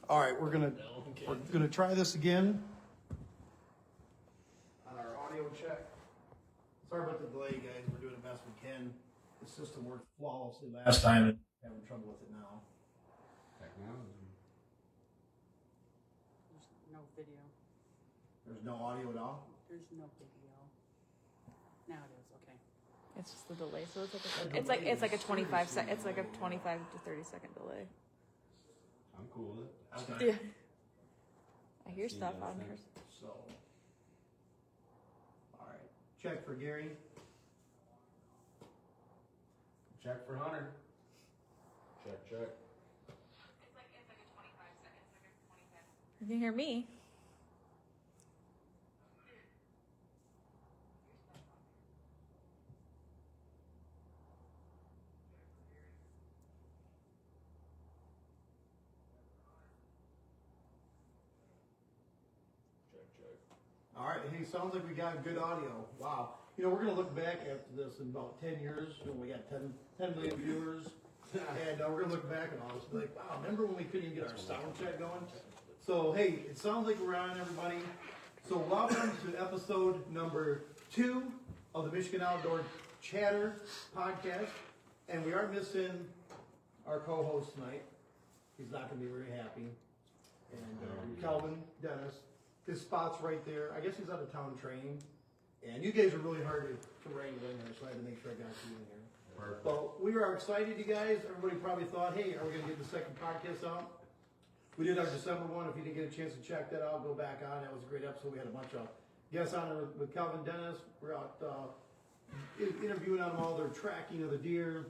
All right, we're gonna try this again on our audio check. Sorry about the delay, guys. We're doing the best we can. The system worked flawlessly last time, and having trouble with it now. Technology. There's no video. There's no audio at all. There's no video. Now it is okay. It's just the delay, so it's like a 25 sec. It's like a 25 to 30 second delay. I'm cool with it. Okay. Yeah. I hear stuff on here. So, all right. Check for Gary. Check for Hunter. Check. It's like a 25 seconds. Like a 25. You can hear me. All right. Hey, sounds like we got good audio. Wow. You know, we're going to look back after this in about 10 years when we got 10 million viewers. And we're going to look back and all this and be like, wow, remember when we couldn't even get our sound check going? So, hey, it sounds like we're on, everybody. So, welcome to episode number 2 of the Michigan Outdoor Chatter podcast. And we are missing our co-host tonight. He's not going to be very happy. And Calvin Dennis. His spot's right there. I guess he's out of town training. And you guys are really hard to wrangle in there, so I had to make sure I got you in here. Perfect. Well, we are excited, you guys. Everybody probably thought, hey, are we going to get the second podcast out? We did our December one. If you didn't get a chance to check that out, go back on. That was a great episode. We had a bunch of guests on there with Calvin Dennis. We're out interviewing on all their tracking of the deer.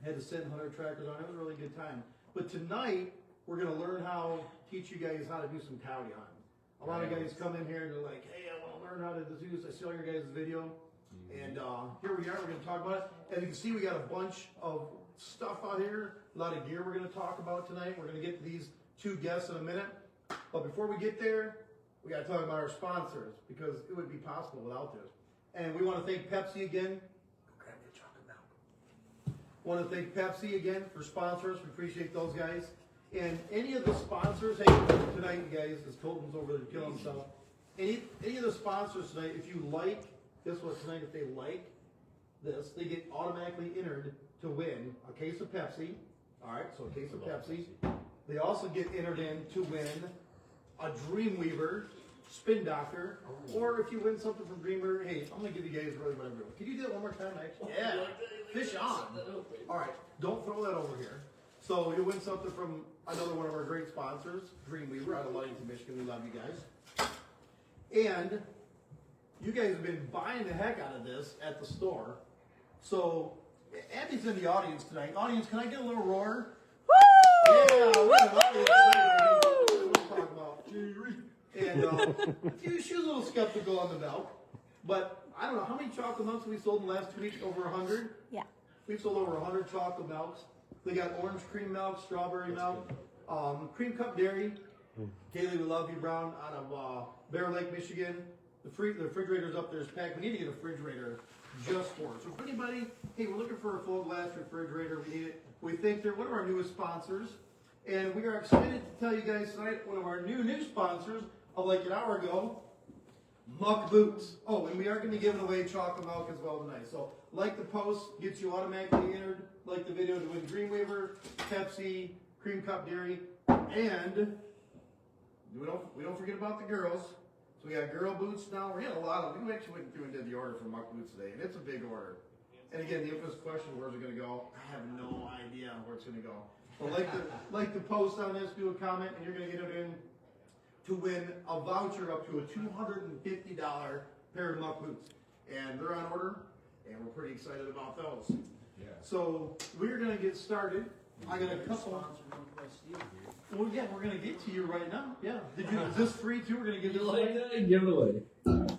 Had the scent hunter trackers on. It was a really good time. But tonight, we're going to learn how, teach you guys how to do some coyote hunting. A lot of guys come in here and they're like, hey, I want to learn how to do this. I see all your guys' video. And here we are. We're going to talk about it. As you can see, we got a bunch of stuff out here. A lot of gear we're going to talk about tonight. We're going to get to these 2 guests in a minute. But before we get there, we got to talk about our sponsors because it would be possible without this. And we want to thank Pepsi again. Go grab me a chocolate milk. Want to thank Pepsi again for sponsors. We appreciate those guys. And any of the sponsors, hey, tonight, you guys, as Colton's over there killing stuff. Any of the sponsors tonight, if you like, guess what, tonight, if they like this, they get automatically entered to win a case of Pepsi. All right, so a case of Pepsi. They also get entered in to win a Dreamweaver Spin Doctor. Or if you win something from Dreamweaver, hey, I'm going to give you guys really whatever. Can you do it one more time, actually? Yeah. Fish on. All right, don't throw that over here. So you'll win something from another one of our great sponsors, Dreamweaver out of Ludington, Michigan. We love you guys. And you guys have been buying the heck out of this at the store. So Abby's in the audience tonight. Audience, can I get a little roar? Woo! Yeah, we're in the audience tonight. We're talking about and she was a little skeptical on the milk. But I don't know, how many chocolate milks have we sold in the last 2 weeks? Over 100? Yeah. We've sold over 100 chocolate milks. They got orange cream milk, strawberry milk, cream cup dairy. Kaylee, we love you, Brown, out of Bear Lake, Michigan. The refrigerator's up there is packed. We need to get a refrigerator just for it. So if anybody, hey, we're looking for a full glass refrigerator. We need it. We think they're one of our newest sponsors. And we are excited to tell you guys tonight one of our new sponsors of like an hour ago, Muck Boots. Oh, and we are going to be giving away chocolate milk as well tonight. So like the post, gets you automatically entered. Like the video to win Dreamweaver, Pepsi, Cream Cup Dairy, and we don't forget about the girls. So we got girl boots now. We had a lot of. We actually went through and did the order for Muck Boots today, and it's a big order. And again, the infamous question: where's it going to go? I have no idea where it's going to go. But like the post on this, do a comment, and you're going to get it in to win a voucher up to a $250 pair of Muck Boots, and they're on order, and we're pretty excited about those. Yeah. So we're going to get started. I got a couple. Well, yeah, we're going to get to you right now. Yeah. Is this free too? We're going to give this away? Give it away.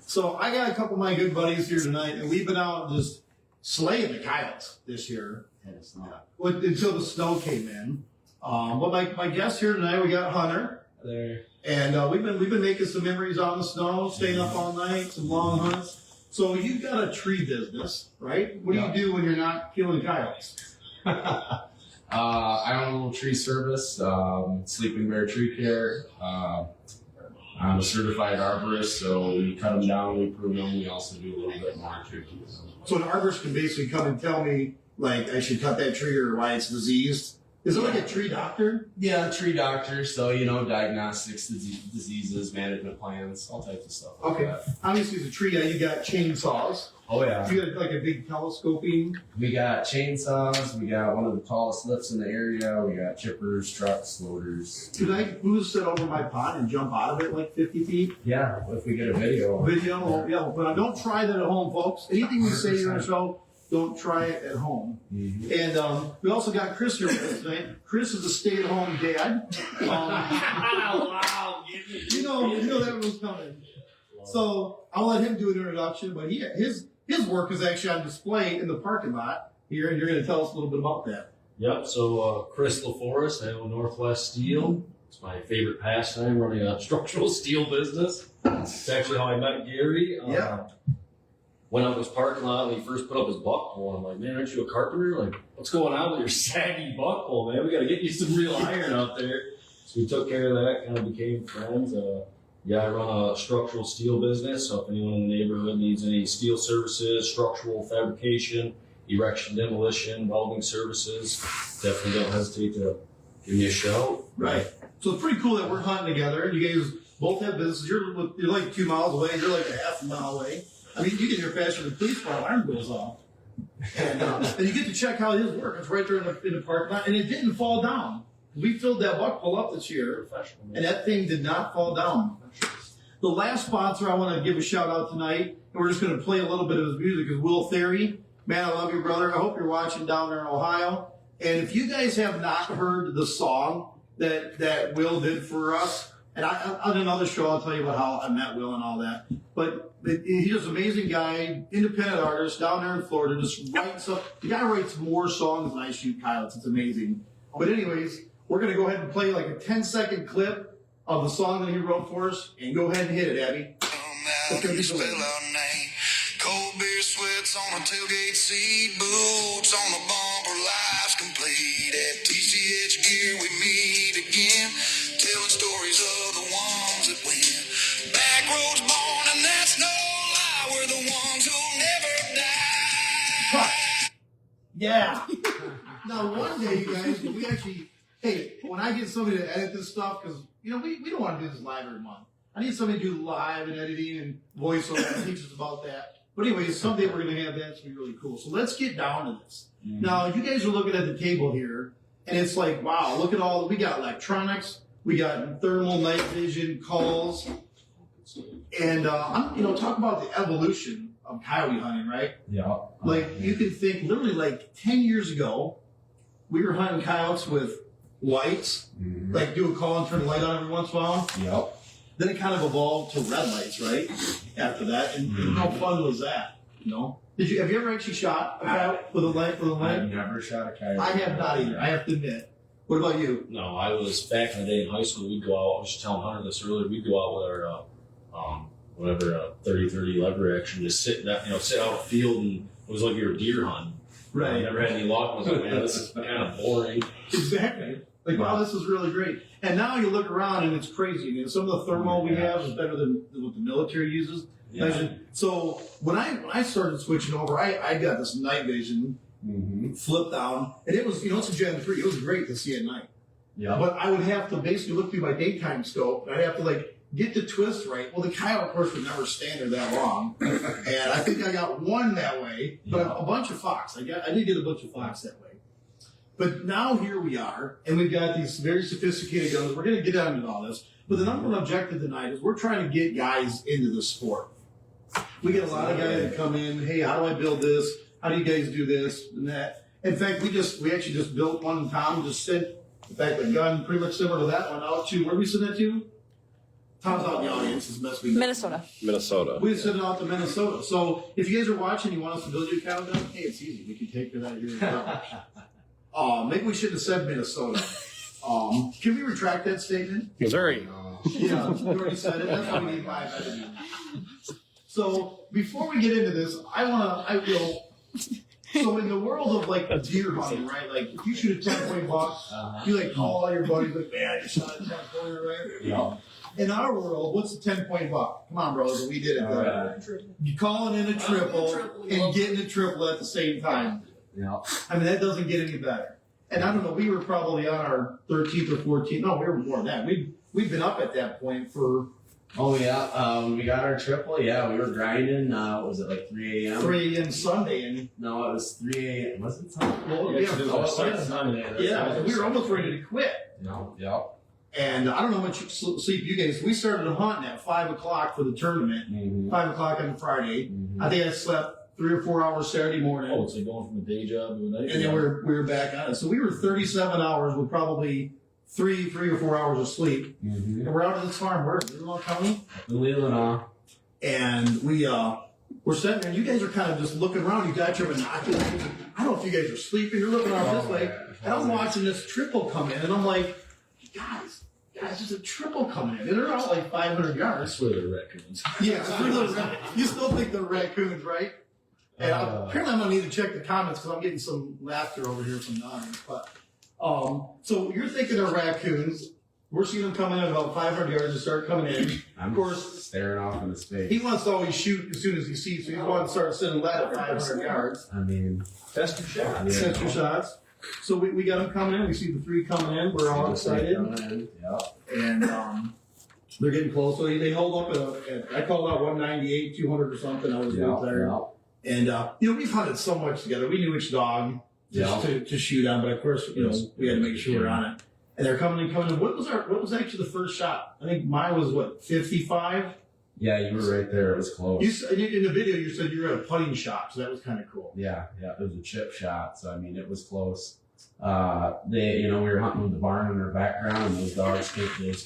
So I got a couple of my good buddies here tonight, and we've been out just slaying the coyotes this year. And it's not. Well, until the snow came in. But my guests here tonight, we got Hunter. There. And we've been making some memories on the snow, staying up all night, some long hunts. So you've got a tree business, right? What do you do when you're not killing coyotes? I own a little tree service, Sleeping Bear Tree Care. I'm a certified arborist, so we cut them down, we prune them, we also do a little bit monitoring. So an arborist can basically come and tell me, like, I should cut that tree or why it's diseased. Is it like a tree doctor? Yeah, tree doctor, so, diagnostics, diseases, management plans, all types of stuff. Okay. Like that. Obviously, as a tree guy, you got chainsaws. Oh, yeah. You got like a big telescoping. We got chainsaws, we got one of the tallest lifts in the area, we got chippers, trucks, loaders. Could I boost sit over my pond and jump out of it like 50 feet? Yeah, if we get a video. Video, yeah, but don't try that at home, folks. Anything we say here on the show, don't try it at home. Mm-hmm. And we also got Chris here with us tonight. Chris is a stay-at-home dad. Wow, you know that was coming. So I'll let him do an introduction, but his work is actually on display in the parking lot here, and you're going to tell us a little bit about that. Yep, so Chris LaForest, I own Northwest Steel. It's my favorite pastime, running a structural steel business. It's actually how I met Gary. Yeah. Went out in his parking lot when he first put up his buck pole. I'm like, man, aren't you a carpenter? Like, what's going on with your saggy buck pole, man? We got to get you some real iron out there. So we took care of that, kind of became friends. I run a structural steel business, so if anyone in the neighborhood needs any steel services, structural fabrication, erection, demolition, welding services, definitely don't hesitate to give me a shout. Right. So it's pretty cool that we're hunting together. You guys both have businesses. You're like 2 miles away. You're like a half a mile away. I mean, you get here faster than the police car alarm goes off. And you get to check how his work. It's right there in the parking lot. And it didn't fall down. We filled that buck pull up this year, and that thing did not fall down. The last sponsor I want to give a shout out tonight, and we're just going to play a little bit of his music, is Will Theory. Man, I love you, brother. I hope you're watching down there in Ohio. And if you guys have not heard the song that Will did for us, and on another show I'll tell you about how I met Will and all that. But he's just an amazing guy, independent artist down there in Florida, just writes up. The guy writes more songs than I shoot coyotes. It's amazing. But anyways, we're going to go ahead and play like a 10-second clip of the song that he wrote for us, and go ahead and hit it, Abby. It's going to be spell our name. Cold beer sweats on a tailgate seat, boots on the bumper, life's complete. At TCH GEAR we meet again, telling stories of the ones that win. Back roads born, and that's no lie, we're the ones who'll never die. Yeah. Now, one day, you guys, we actually, hey, when I get somebody to edit this stuff, because, we don't want to do this live every month. I need somebody to do live and editing and voiceover and teach us about that. But anyways, someday we're going to have that. It's going to be really cool. So let's get down to this. Mm-hmm. Now, you guys are looking at the table here, and it's like, wow, look at all, we got electronics, we got thermal night vision calls, and, talk about the evolution of coyote hunting, right? Yeah. Like, you can think literally like 10 years ago, we were hunting coyotes with lights, like do a call and turn the light on every once in a while. Yep. Then it kind of evolved to red lights, right? After that, and how fun was that? Have you ever actually shot a coyote with a light? I've never shot a coyote. I have not either. I have to admit. What about you? No, I was back in the day in high school. We'd go out. I was just telling Hunter this earlier. We'd go out with our 30-30 lever action, just sit out in the field, and it was like you were deer hunting. Right. I never had any luck. I was like, man, this is kind of boring. Exactly. Like, wow, this is really great. And now you look around and it's crazy. Some of the thermal we have is better than what the military uses. Yeah. So when I started switching over, I got this night vision flip down, and it was, it's a Gen 3. It was great to see at night. Yeah. But I would have to basically look through my daytime scope, and I'd have to get the twist right. Well, the coyote, of course, would never stand there that long, and I think I got one that way, but a bunch of fox. I did get a bunch of fox that way. But now here we are, and we've got these very sophisticated guns. We're going to get into all this, but the number one objective tonight is we're trying to get guys into the sport. We get a lot of guys that come in. Hey, how do I build this? How do you guys do this and that? In fact, we actually just built one in Tom. Just sent, in fact, the gun pretty much similar to that one out to where we sent that to. Tom's out in the audience. It's the best we can. Minnesota. We sent it out to Minnesota. So if you guys are watching, you want us to build you a cow gun? Hey, it's easy. We can take care of that here in Dallas. Maybe we shouldn't have said Minnesota. Can we retract that statement? Missouri. Yeah, we already said it. That's why we need 5 editing. So before we get into this, So in the world of like deer hunting, right? Like if you shoot a 10-point buck, you like call all your buddies like, man, you shot a 10-pointer, right? Yeah. In our world, what's a 10-point buck? Come on, bros, we did it. You calling in a triple and getting a triple at the same time. Yeah. I mean, that doesn't get any better. And I don't know, we were probably on our 13th or 14th. No, we were more than that. We've been up at that point for. Oh yeah, when we got our triple, yeah, we were grinding, was it like 3 a.m.? 3 a.m. Sunday, and No, it was 3 a.m. Was it Sunday? well, Yeah, yeah, 'cause it was oh, our second yeah. Sunday. That's Yeah, right. we were almost ready to quit. No. Yep. And I don't know how much sleep you guys. We started hunting at 5 o'clock for the tournament. Mm-hmm. 5 o'clock on Friday. Mm-hmm. I think I slept 3 or 4 hours Saturday morning, Oh, it's like going from a day job to a night and then job. we were back on it. So we were 37 hours with probably three or 4 hours of sleep. Mm-hmm. And we're out at this farm. We're in Leelanau County, In Leelanau. and we're sitting there. And you guys are kind of just looking around. You got your binoculars. I don't know if you guys are sleeping. You're looking around this way, and I'm watching this triple come in, and I'm like, guys, there's a triple coming in. And they're out like 500 I yards. swear they're raccoons. Yeah, you still think they're raccoons, right? And apparently I'm gonna need to check the comments because I'm getting some laughter over here from the audience. But so you're thinking they're raccoons. We're seeing them coming in about 500 yards and start coming in. I'm Of course, staring off into space. he wants to always shoot as soon as he sees, so he's going to start sending lead at 500 yards. I mean, Test your shot. Yeah. Set your shots. So we got them coming in. We see the 3 coming in. We're all excited. Yep. And they're getting close. So they hold up I called out 198, 200 or something. I was Yep. there. Yep. And we've hunted so much together. We knew which dog to shoot on, but of course, we had to make sure we're on it. And they're coming in. What was actually the first shot? I think mine was 55. Yeah, you were right there. It was close. In the video, you said you were at a putting shot, so that was kind of cool. Yeah, it was a chip shot. So I mean, it was close. We were hunting with the barn in our background, and those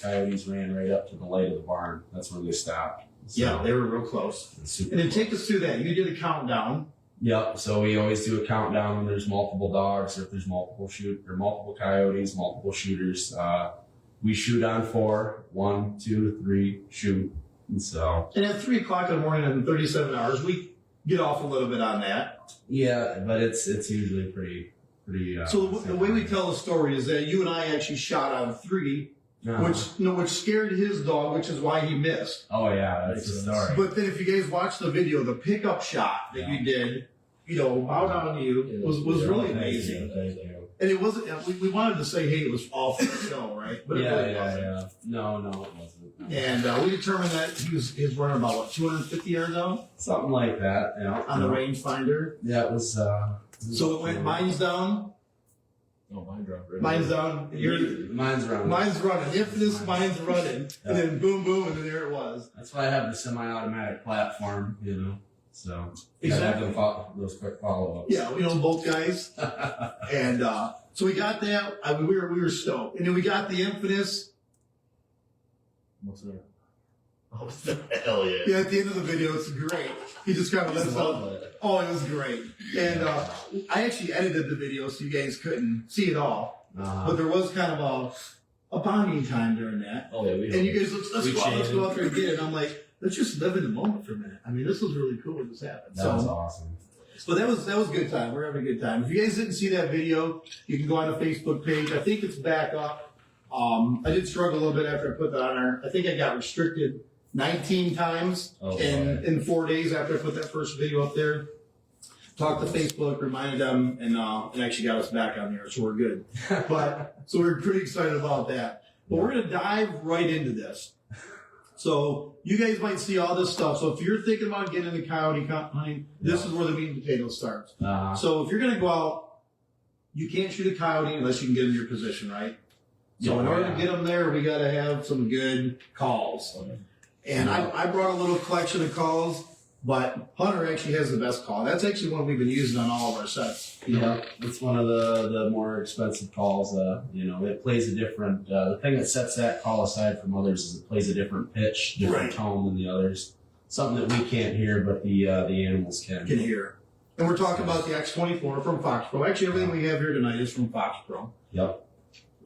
coyotes ran right up to the light of the barn. That's where they stopped. So, Yeah, they were real close. super And then close. take us through that. You did a countdown. Yep. So we always do a countdown when there's multiple dogs, or if there's multiple coyotes, multiple shooters. We shoot on 4. 1, 2, 3, shoot. And so. And at 3 o'clock in the morning in 37 hours, we get off a little bit on that. Yeah, but it's usually pretty. So the way we tell the story is that you and I actually shot on 3, which scared his dog, which is why he missed. Oh yeah, that's the story. But then if you guys watch the video, the pickup shot that you did, bow down to you, was really amazing. Thank you. And it wasn't, we wanted to say, hey, it was all for the show, right? But it really wasn't. Yeah. No, it wasn't. And we determined that he's running about, 250 yards out Something like that, on the rangefinder. Yeah, it was. So it went, mine's down, Oh, mine dropped right mine's down, Mine's running. mine's running. If this, mine's running. And then boom, boom, and then there it was. That's why I have the semi-automatic platform, So Exactly. have those quick follow-ups. Yeah, both guys. And so we got that. I mean, we were stoked. And then we got the infamous. What's that? Oh, hell yeah. Yeah, at the end of the video, it's great. He just kind of lets out. Oh, it was great. And I actually edited the video so you guys couldn't see it all. But there was kind of a bonding time during that. Oh, yeah. And you guys, let's go out there and get it. And I'm like, let's just live in the moment for a minute. I mean, this was really cool when this happened. That was awesome. So that was a good time. We're having a good time. If you guys didn't see that video, you can go on the Facebook page. I think it's back up. I did struggle a little bit after I put that on there. I think I got restricted 19 times in 4 days after I put that first video up there. Talked to Facebook, reminded them, and actually got us back on there, so we're good. So we're pretty excited about that. But we're going to dive right into this. So you guys might see all this stuff. So if you're thinking about getting into coyote hunting, this is where the meat and potatoes starts. So if you're going to go out, you can't shoot a coyote unless you can get in your position, right? So in order to get them there, we got to have some good calls. And I brought a little collection of calls, but Hunter actually has the best call. That's actually one we've been using on all of our sets. Yeah, it's one of the more expensive calls. It plays a different. The thing that sets that call aside from others is it plays a different pitch, different tone than the others. Something that we can't hear, but the animals can hear. And we're talking about the X24 from Fox Pro. Actually, everything we have here tonight is from Fox Pro. Yep.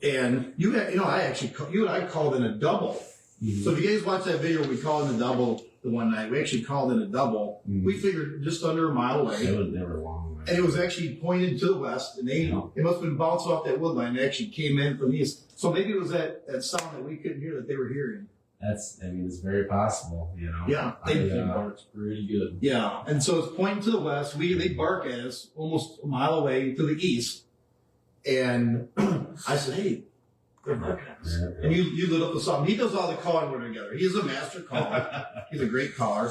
And you and I called in a double. Mm-hmm. So if you guys watch that video, we called in a double the one night. We actually called in a double. Mm-hmm. We figured just under a mile away. They were long. and it was actually pointed to the west, and it must have been bounced off that wood line and actually came in from the east. So maybe it was that sound that we couldn't hear that they were hearing. It's very possible, Yeah. They bark's pretty good. Yeah, and so it's pointing to the west. They bark at us almost a mile away to the east. And I said, hey, they're barking at us. And you lit up the song. He does all the calling when we're together. He's a master caller. He's a great caller.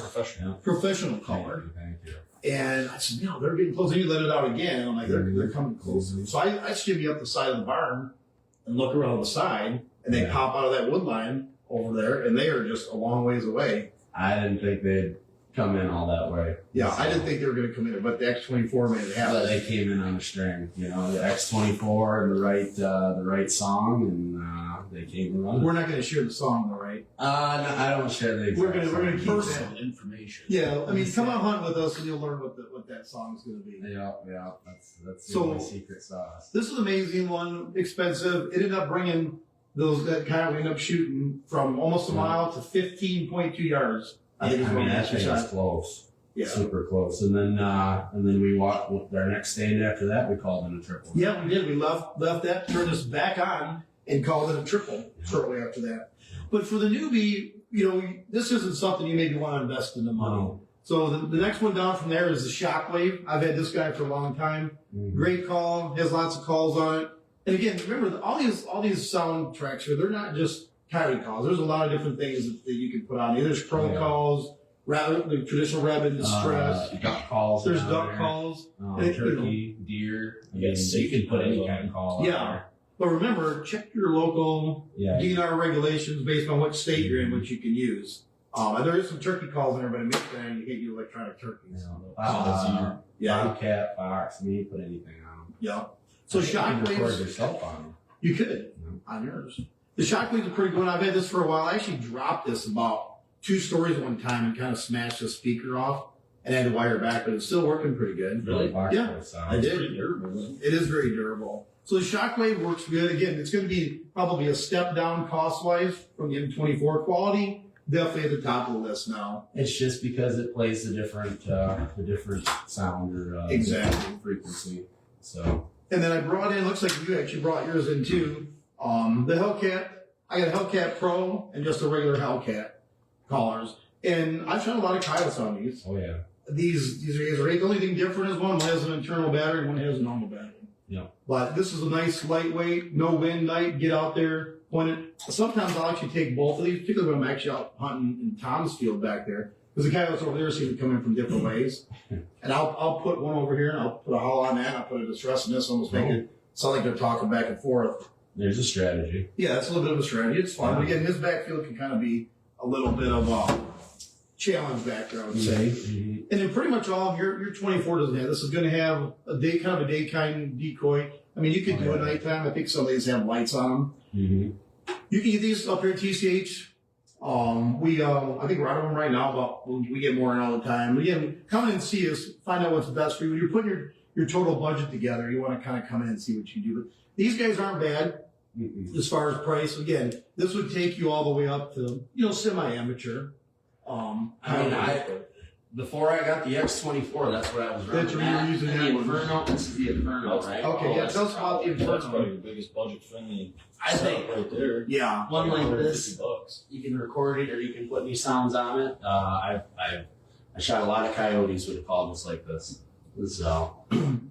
Professional caller. Thank you. And I said, they're getting close. And you let it out again. And I'm like, they're coming close. So I shimmy up the side of the barn and look around the side, and they pop out of that wood line over there, and they are just a long ways away. I didn't think they'd come in all that way. Yeah, I didn't think they were going to come in, but the X24 made it happen. But they came in on a string, the X24 and the right song, and they came around. We're not going to share the song, though, right? No, I don't share the exact We're going to keep Personal information. Yeah, I mean, come on hunt with us, and you'll learn what that song is going to be. Yeah, that's the So, only secret sauce. This is an amazing one, expensive. It ended up bringing that coyote ended up shooting from almost a mile to 15.2 yards. I think that thing was close. Yeah. Super close. And then we walked with our next stand after that, we called it a triple. Yeah, we did. We left that, turned us back on, and called it a triple shortly after that. But for the newbie, this isn't something you maybe want to invest in the money. No. So the next one down from there is the Shockwave. I've had this guy for a long time. Mm-hmm. Great call. Has lots of calls on it. And again, remember all these soundtracks here. They're not just coyote calls. There's a lot of different things that you can put on here. There's crow calls, the traditional rabbit distress. Duck calls. There's duck calls. Turkey, deer. You can put any kind of call. Yeah. But remember, check your local DNR regulations based on what state you're in, which you can use. There is some turkey calls in there, but in Michigan, you get your electronic turkeys. Bobcat, fox, you put anything on them. Yeah. So Shockwaves. You can record Shockwaves, yourself on them. you could on yours. The Shockwaves are pretty good. I've had this for a while. I actually dropped this about 2 stories one time and kind of smashed the speaker off and had to wire it back, but it's still working pretty good. Really? Yeah, I did. It is very durable. So the Shockwave works good. Again, it's going to be probably a step down cost-wise from the M24 quality. Definitely at the top of the list now. It's just because it plays a different sound or Exactly. frequency. So. And then I brought in, looks like you actually brought yours in too, the Hellcat. I got a Hellcat Pro and just a regular Hellcat collars. And I've shot a lot of coyotes on these. Oh yeah. These are great. The only thing different is one has an internal battery and one has a normal battery. Yeah. But this is a nice lightweight, no wind night, get out there, point it. Sometimes I'll actually take both of these, particularly when I'm actually out hunting in Tom's field back there. Because the coyotes over there seem to come in from different ways. And I'll put one over here and I'll put a hollow on that and I'll put a distress in this, almost make it sound like they're talking back and forth. There's a strategy. Yeah, that's a little bit of a strategy. It's fun. But again, his backfield can kind of be a little bit of a challenge back there, I would say. Mm-hmm. And then pretty much all of your 24 doesn't have. This is going to have a daytime decoy. I mean, you could do it nighttime. I think some of these have lights on them. Mm-hmm. You can get these up here at TCH. I think we're out of them right now, but we get more in all the time. But again, come in and see us, find out what's best for you. When you're putting your total budget together, you want to kind of come in and see what you do. But these guys aren't bad as far as price. Again, this would take you all the way up to, semi-amateur. Before I got the X24, that's what I was running. That's where you were using And that the one. Inferno. This is the Inferno, right? Okay, yeah, tell us about the That's Inferno. probably your biggest budget friendly. I think right there. Yeah. one like this, $50. you can record it or you can put any sounds on it. I shot a lot of coyotes with a call just like this. So,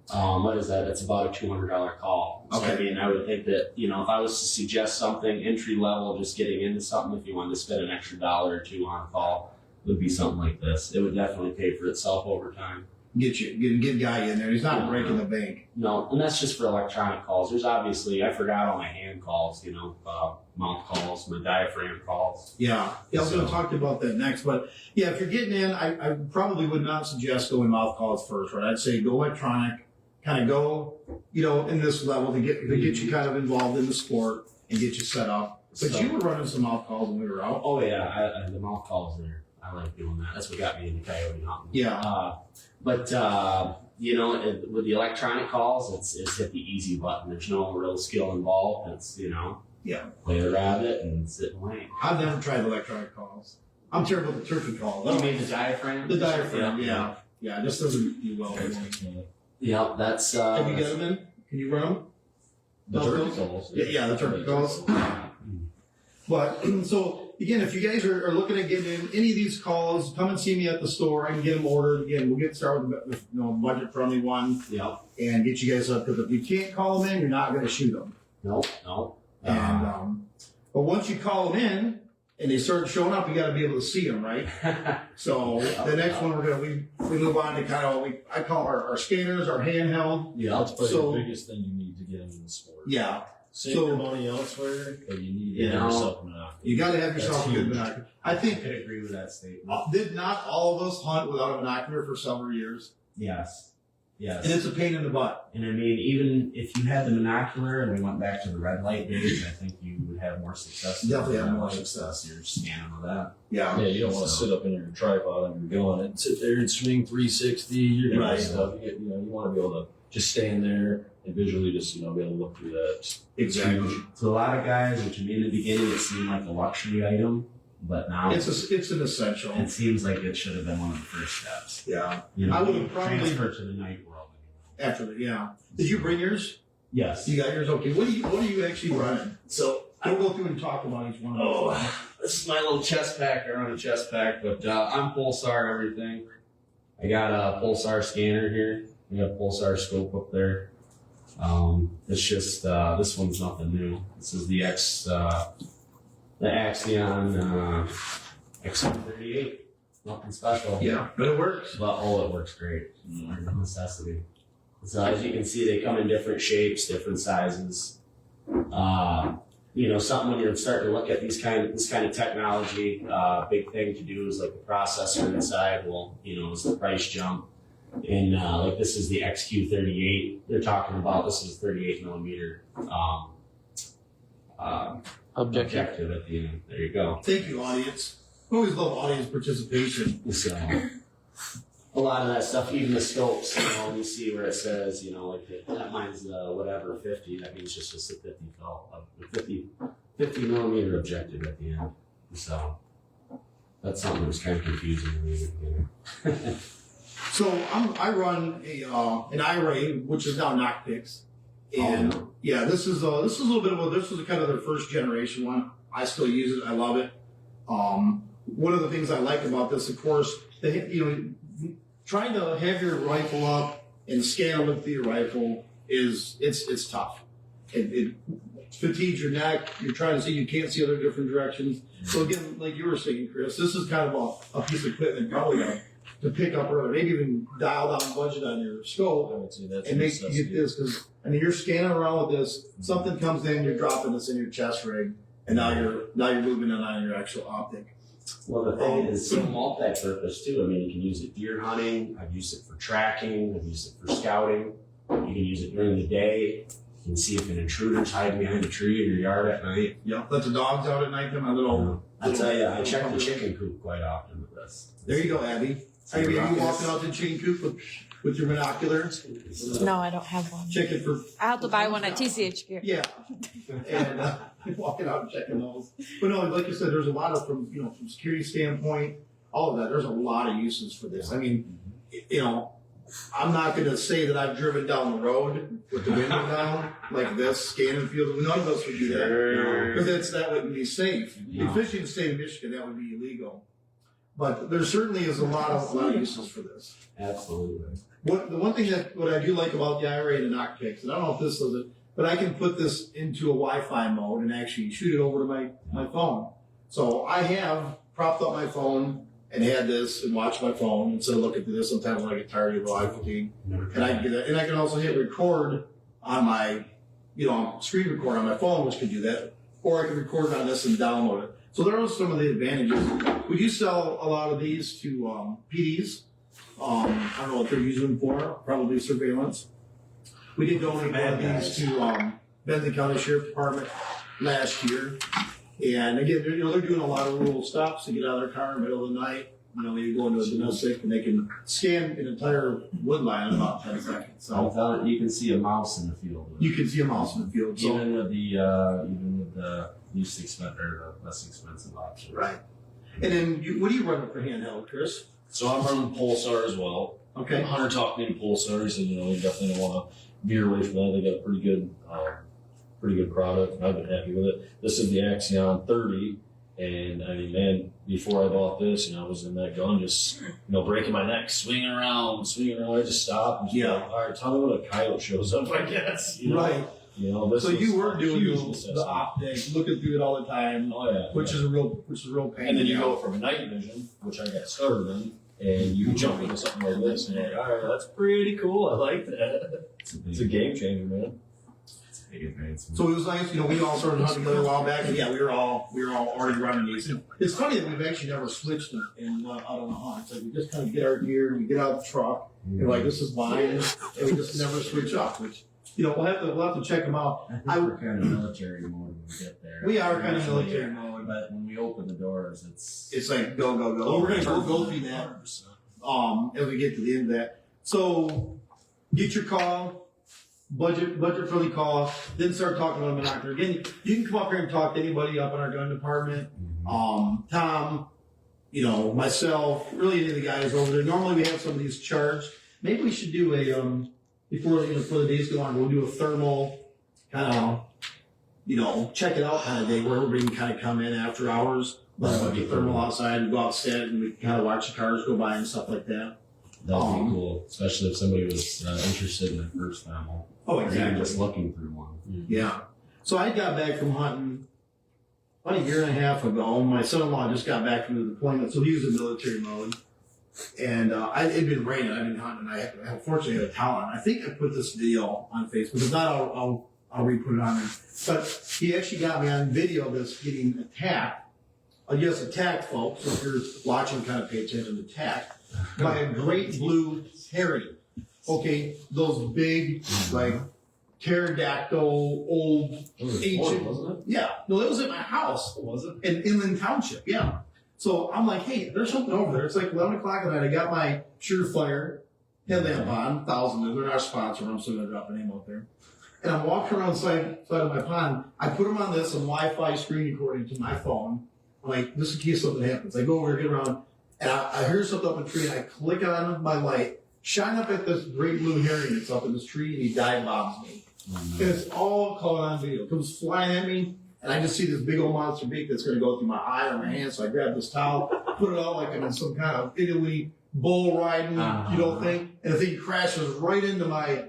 what is that? It's about a $200 call. So, Okay. I mean, I would think that, if I was to suggest something entry level, just getting into something, if you wanted to spend an extra $1 or $2 on a call, would be something like this. It would definitely pay for itself over time. Get a guy in there. He's not breaking the bank. No, and that's just for electronic calls. There's obviously, I forgot all my hand calls, mouth calls, my diaphragm calls. Yeah, I was going to talk to you about that next. But yeah, if you're getting in, I probably would not suggest going mouth calls first, right? I'd say go electronic, kind of go, in this level to get you kind of involved in the sport and get you set up. But you were running some mouth calls when we were out. Oh yeah, the mouth calls are, I like doing that. That's what got me into coyote hunting. Yeah. With the electronic calls, it's hit the easy button. There's no real skill involved. It's, Yeah. play the rabbit and sit and wait. I've never tried electronic calls. I'm terrible with the turkey calls. You mean the diaphragm? The diaphragm, yeah. Yeah, it just doesn't do well for me. Yeah, that's Have you got them in? Can you run them? The Those turkey calls? calls. Yeah, the turkey calls. But, so, again, if you guys are looking at getting in any of these calls, come and see me at the store. I can get them ordered. Again, we'll get started with budget-friendly one yeah. and get you guys up. Because if you can't call them in, you're not going to shoot them. No. And, but once you call them in and they start showing up, you got to be able to see them, right? So the next one we move on to kind of I call our scanners, our handheld. Yeah. That's probably So- the biggest thing you need to get into the sport. Yeah, Save So- your money elsewhere, but you need to You have know, yourself an eye. you got to have yourself That's a good huge. binocular. I I think could agree with that statement. did not all of us hunt without a binocular for several years, Yes. and it's a pain in the butt. And I mean, even if you had the binocular and we went back to the red light days, I think you would have more success. Definitely have Red more light success. You're scanning with that. Yeah, Yeah, you don't want to sit up in your tripod and you're going and sit there and swing 360. You're doing Right. stuff. You want to be able to just stand there and visually just be able to look through that. exactly. To a lot of guys, which to me in the beginning it seemed like a luxury item, but now It's an essential. it seems like it should have been one of the first steps. Yeah. You know, I would have probably- transfer to the night world. After the Did you bring yours? Yes. You got yours? Okay. What are you actually running? So I'll go through and talk about each one. this is my little chest pack. I run a chest pack, but I'm Pulsar everything. I got a Pulsar scanner here. I got a Pulsar scope up there. It's just this one's nothing new. This is the Axion X38. Nothing special. Yeah, but it works. But it works great. Necessity. So as you can see, they come in different shapes, different sizes. Something when you're starting to look at this kind of technology, big thing to do is like the processor inside. Well, is the price jump. And like this is the XQ38. They're talking about this is 38 millimeter objective at the end. There you go. Thank you, audience. I always love audience participation. So a lot of that stuff, even the scopes, when you see where it says, like that mine's whatever 50, that means just a 50 millimeter objective at the end. So that's something that was kind of confusing to me at the beginning. So I run an IRA, which is now Knockpicks, and yeah, this is a little bit of this is kind of their first generation one. I still use it. I love it. One of the things I like about this, of course, trying to have your rifle up and scan a look through your rifle it's tough. It fatigues your neck. You're trying to see, you can't see other different directions. So again, like you were saying, Chris, this is kind of a piece of equipment probably to pick up earlier, maybe even dial down budget on your I scope would say that's and a make you necessity. get this, because you're scanning around with this, something comes in, you're dropping this in your chest rig, and now you're moving it on your actual optic. Well, the thing is, so multi-purpose too. I mean, you can use it deer hunting. I've used it for tracking. I've used it for scouting. You can use it during the day. You can see if an intruder's hiding behind a tree in your yard at night. Yep, let the dogs out at night, them a little. I tell you, I check the chicken coop quite often with this. There you go, Abby. Are you walking out to the chicken coop with your binocular? No, I don't have one. Checking for. I have to buy one at TCH GEAR. Yeah. And walking out and checking those. But no, like you said, there's a lot of, from security standpoint, all of that, there's a lot of uses for this. I mean, I'm not going to say that I've driven down the road with the window down like this, scanning field. None of us would do that. Because that wouldn't be safe. No. Especially in the state of Michigan, that would be illegal. But there certainly is a lot of uses for this. Absolutely. The one thing what I do like about the IRA and the Knockpicks, and I don't know if this does it, but I can put this into a Wi-Fi mode and actually shoot it over to my phone. So I have propped up my phone and had this and watched my phone instead of looking through this. Sometimes when I get tired of the live fatigue, and I can do that. And I can also hit record on my, screen record on my phone, which can do that, or I can record on this and download it. So there are some of the advantages. We do sell a lot of these to PDs. I don't know what they're using them for, probably surveillance. We did donate one of these to Benton County Sheriff Department last year. And again, they're doing a lot of rural stops to get out of their car in the middle of the night. Maybe go into a domestic, and they can scan an entire wood line in about 10 seconds. I'm So telling you, you can see a mouse in the field. you can see a mouse in the field. So, Even with the least expensive or the less expensive option. right. And then what do you run for handheld, Chris? So I'm running Pulsar as well. Okay. Hunter talked me to Pulsar. He said, you know, you definitely don't want to veer away from that. They got a pretty good product, and I've been happy with it. This is the Axion 30, and I mean, man, before I bought this, you know, I was in that gun just, you know, breaking my neck, swinging around. I just stopped and just like, all right, tell me when a coyote shows up, I guess. You know? Right. You know, this So you were doing huge the necessity. optic, looking through it all the time, Oh yeah. which is a real pain. And then you go from night vision, which I got started in, and you jump into something like this, and you're like, all right, that's pretty cool. I like that. It's a game changer, man. It's a big advancement. So it was nice, you know, we all started hunting together a while back, and yeah, we were all already running these. And it's funny that we've actually never switched in out on the hunt. It's like we just kind of get our gear, we get out of the truck, and like this is mine, and we just never switch up. Which, you know, we'll have to check them out. I think we're kind of military mode when we get there. We are kind of Usually, military mode, but when we open the doors, it's like go go go. We're gonna go through that as we get to the end of that. So get your call, budget friendly call, then start talking about a binocular. Again, you can come up here and talk to anybody up in our gun department. Tom, you know, myself, really any of the guys over there. Normally we have some of these charged. Maybe we should do a before the days go on, we'll do a thermal kind of, you know, check it out kind of day where everybody can kind of come in after hours. Like get thermal outside and go outside and we kind of watch the cars go by and stuff like that. that'd be cool, especially if somebody was interested in the first thermal. Oh, Or even exactly. just looking through one. Yeah. So I got back from hunting about a year and a half ago. My son-in-law just got back from the deployment, so he was in military mode. And it'd been raining. I'd been hunting. I unfortunately had a towel on. I think I put this video on Facebook. If not, I'll re-put it on there. But he actually got me on video of this getting attacked. Yes, attacked, folks. So if you're watching, kind of pay attention to attacked by a great blue herring. Okay, those big, like, pterodactyl, old, ancient. Wasn't it? Yeah, no, that was at my house Was it? in Inland Township. Yeah. So I'm like, hey, there's something over there. It's like 11 o'clock at night. I got my Surefire headlamp on, 1,000. They're not sponsored. I'm still gonna drop a name out there. And I'm walking around the side of my pond. I put them on this and Wi-Fi screen recording to my phone. I'm like, just in case something happens. I go over, get around, and I hear something up in a tree, and I click on my light, shine up at this great blue herring that's up in this tree, and he dive bombs me. And it's all caught on video. It comes flying at me, and I just see this big old monster beak that's going to go through my eye or my hand. So I grab this towel, put it on like I'm in some kind of Italy bull riding, thing, and the thing crashes right into my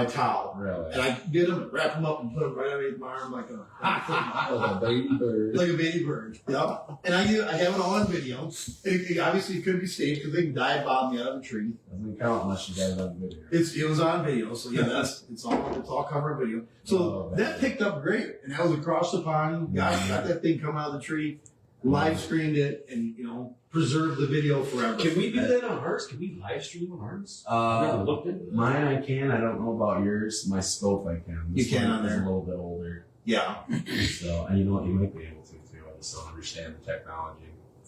towel. Really? And I get him, wrap him up, and put him right underneath my arm like Oh, the baby bird. a baby bird. Yep. And I have it all on video. It obviously couldn't be staged because they can dive bomb me out of a tree. Doesn't count unless you got it on video. It was on video, so yeah, it's all covered video. So that picked up great, and that was across the pond. Got that thing coming out of the tree, live streamed it, and preserved the video forever. Can we do that on ours? Can we live stream on ours? Never looked into that. Mine I can. I don't know about yours. My scope I can. You This can one on is there. a little bit older. Yeah. So, and you know what? You might be able to too. I just don't understand the technology.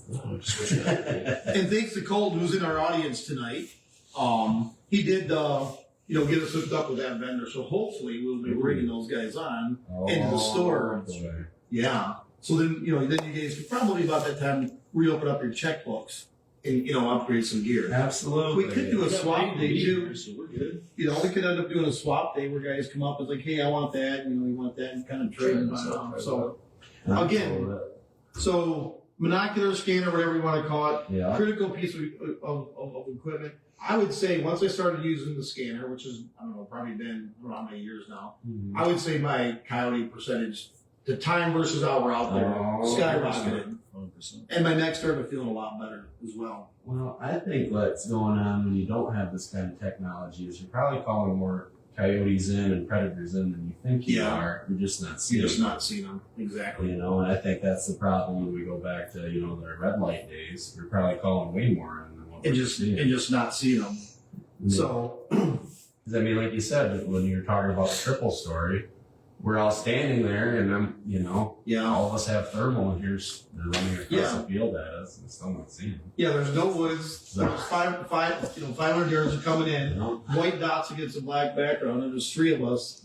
No, just wish I could. And thanks to Colton, who's in our audience tonight. He did get us hooked up with that vendor. So hopefully we'll be bringing those guys on into the store. boy. Yeah. So then you guys could probably about that time reopen up your checkbooks and upgrade some gear. Absolutely. We could do a swap day too. So we're good. We could end up doing a swap day where guys come up and like, hey, I want that, you want that, and kind of trade them. So again, so monocular scanner, whatever you want to call it, Yeah. critical piece of equipment. I would say once I started using the scanner, which is probably been around 8 years now, Mhm. I would say my coyote percentage, the time versus hour out there, skyrocketed. 100%. And my neck started feeling a lot better as well. Well, I think what's going on when you don't have this kind of technology is you're probably calling more coyotes in and predators in than you think you Yeah. are. You're just not seeing You're just them. not seeing them. Exactly. And I think that's the problem when we go back to, the red light days. We're probably calling way more in than what And we're just seeing. not seeing them. So 'Cause, like you said, when you're talking about the triple story, we're all standing there and I'm, yeah. all of us have thermal and they're running across Yeah. the field at us and still not seeing them. Yeah, there's no woods. There's 500 yards are coming in. So White dots against a black background, and there's 3 of us.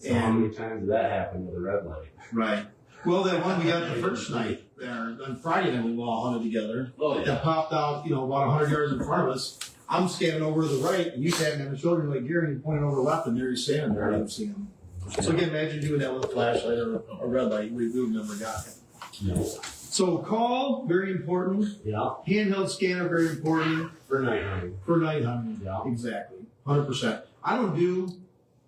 how many times did that happen with a red light? Right. Well, that one we got the first night there on Friday night we all hunted together. Oh, yeah. That popped out, about 100 yards in front of us. I'm scanning over to the right, and you tapping on the shoulder like Gary, and you're pointing over left, and there he's standing there, and I'm seeing him. So again, imagine doing that with a flashlight or a red light. We would never got it. Yeah. So call, very important. Yeah. Handheld scanner, very important. For night hunting. For night hunting. Yeah. Exactly. 100%. I don't do,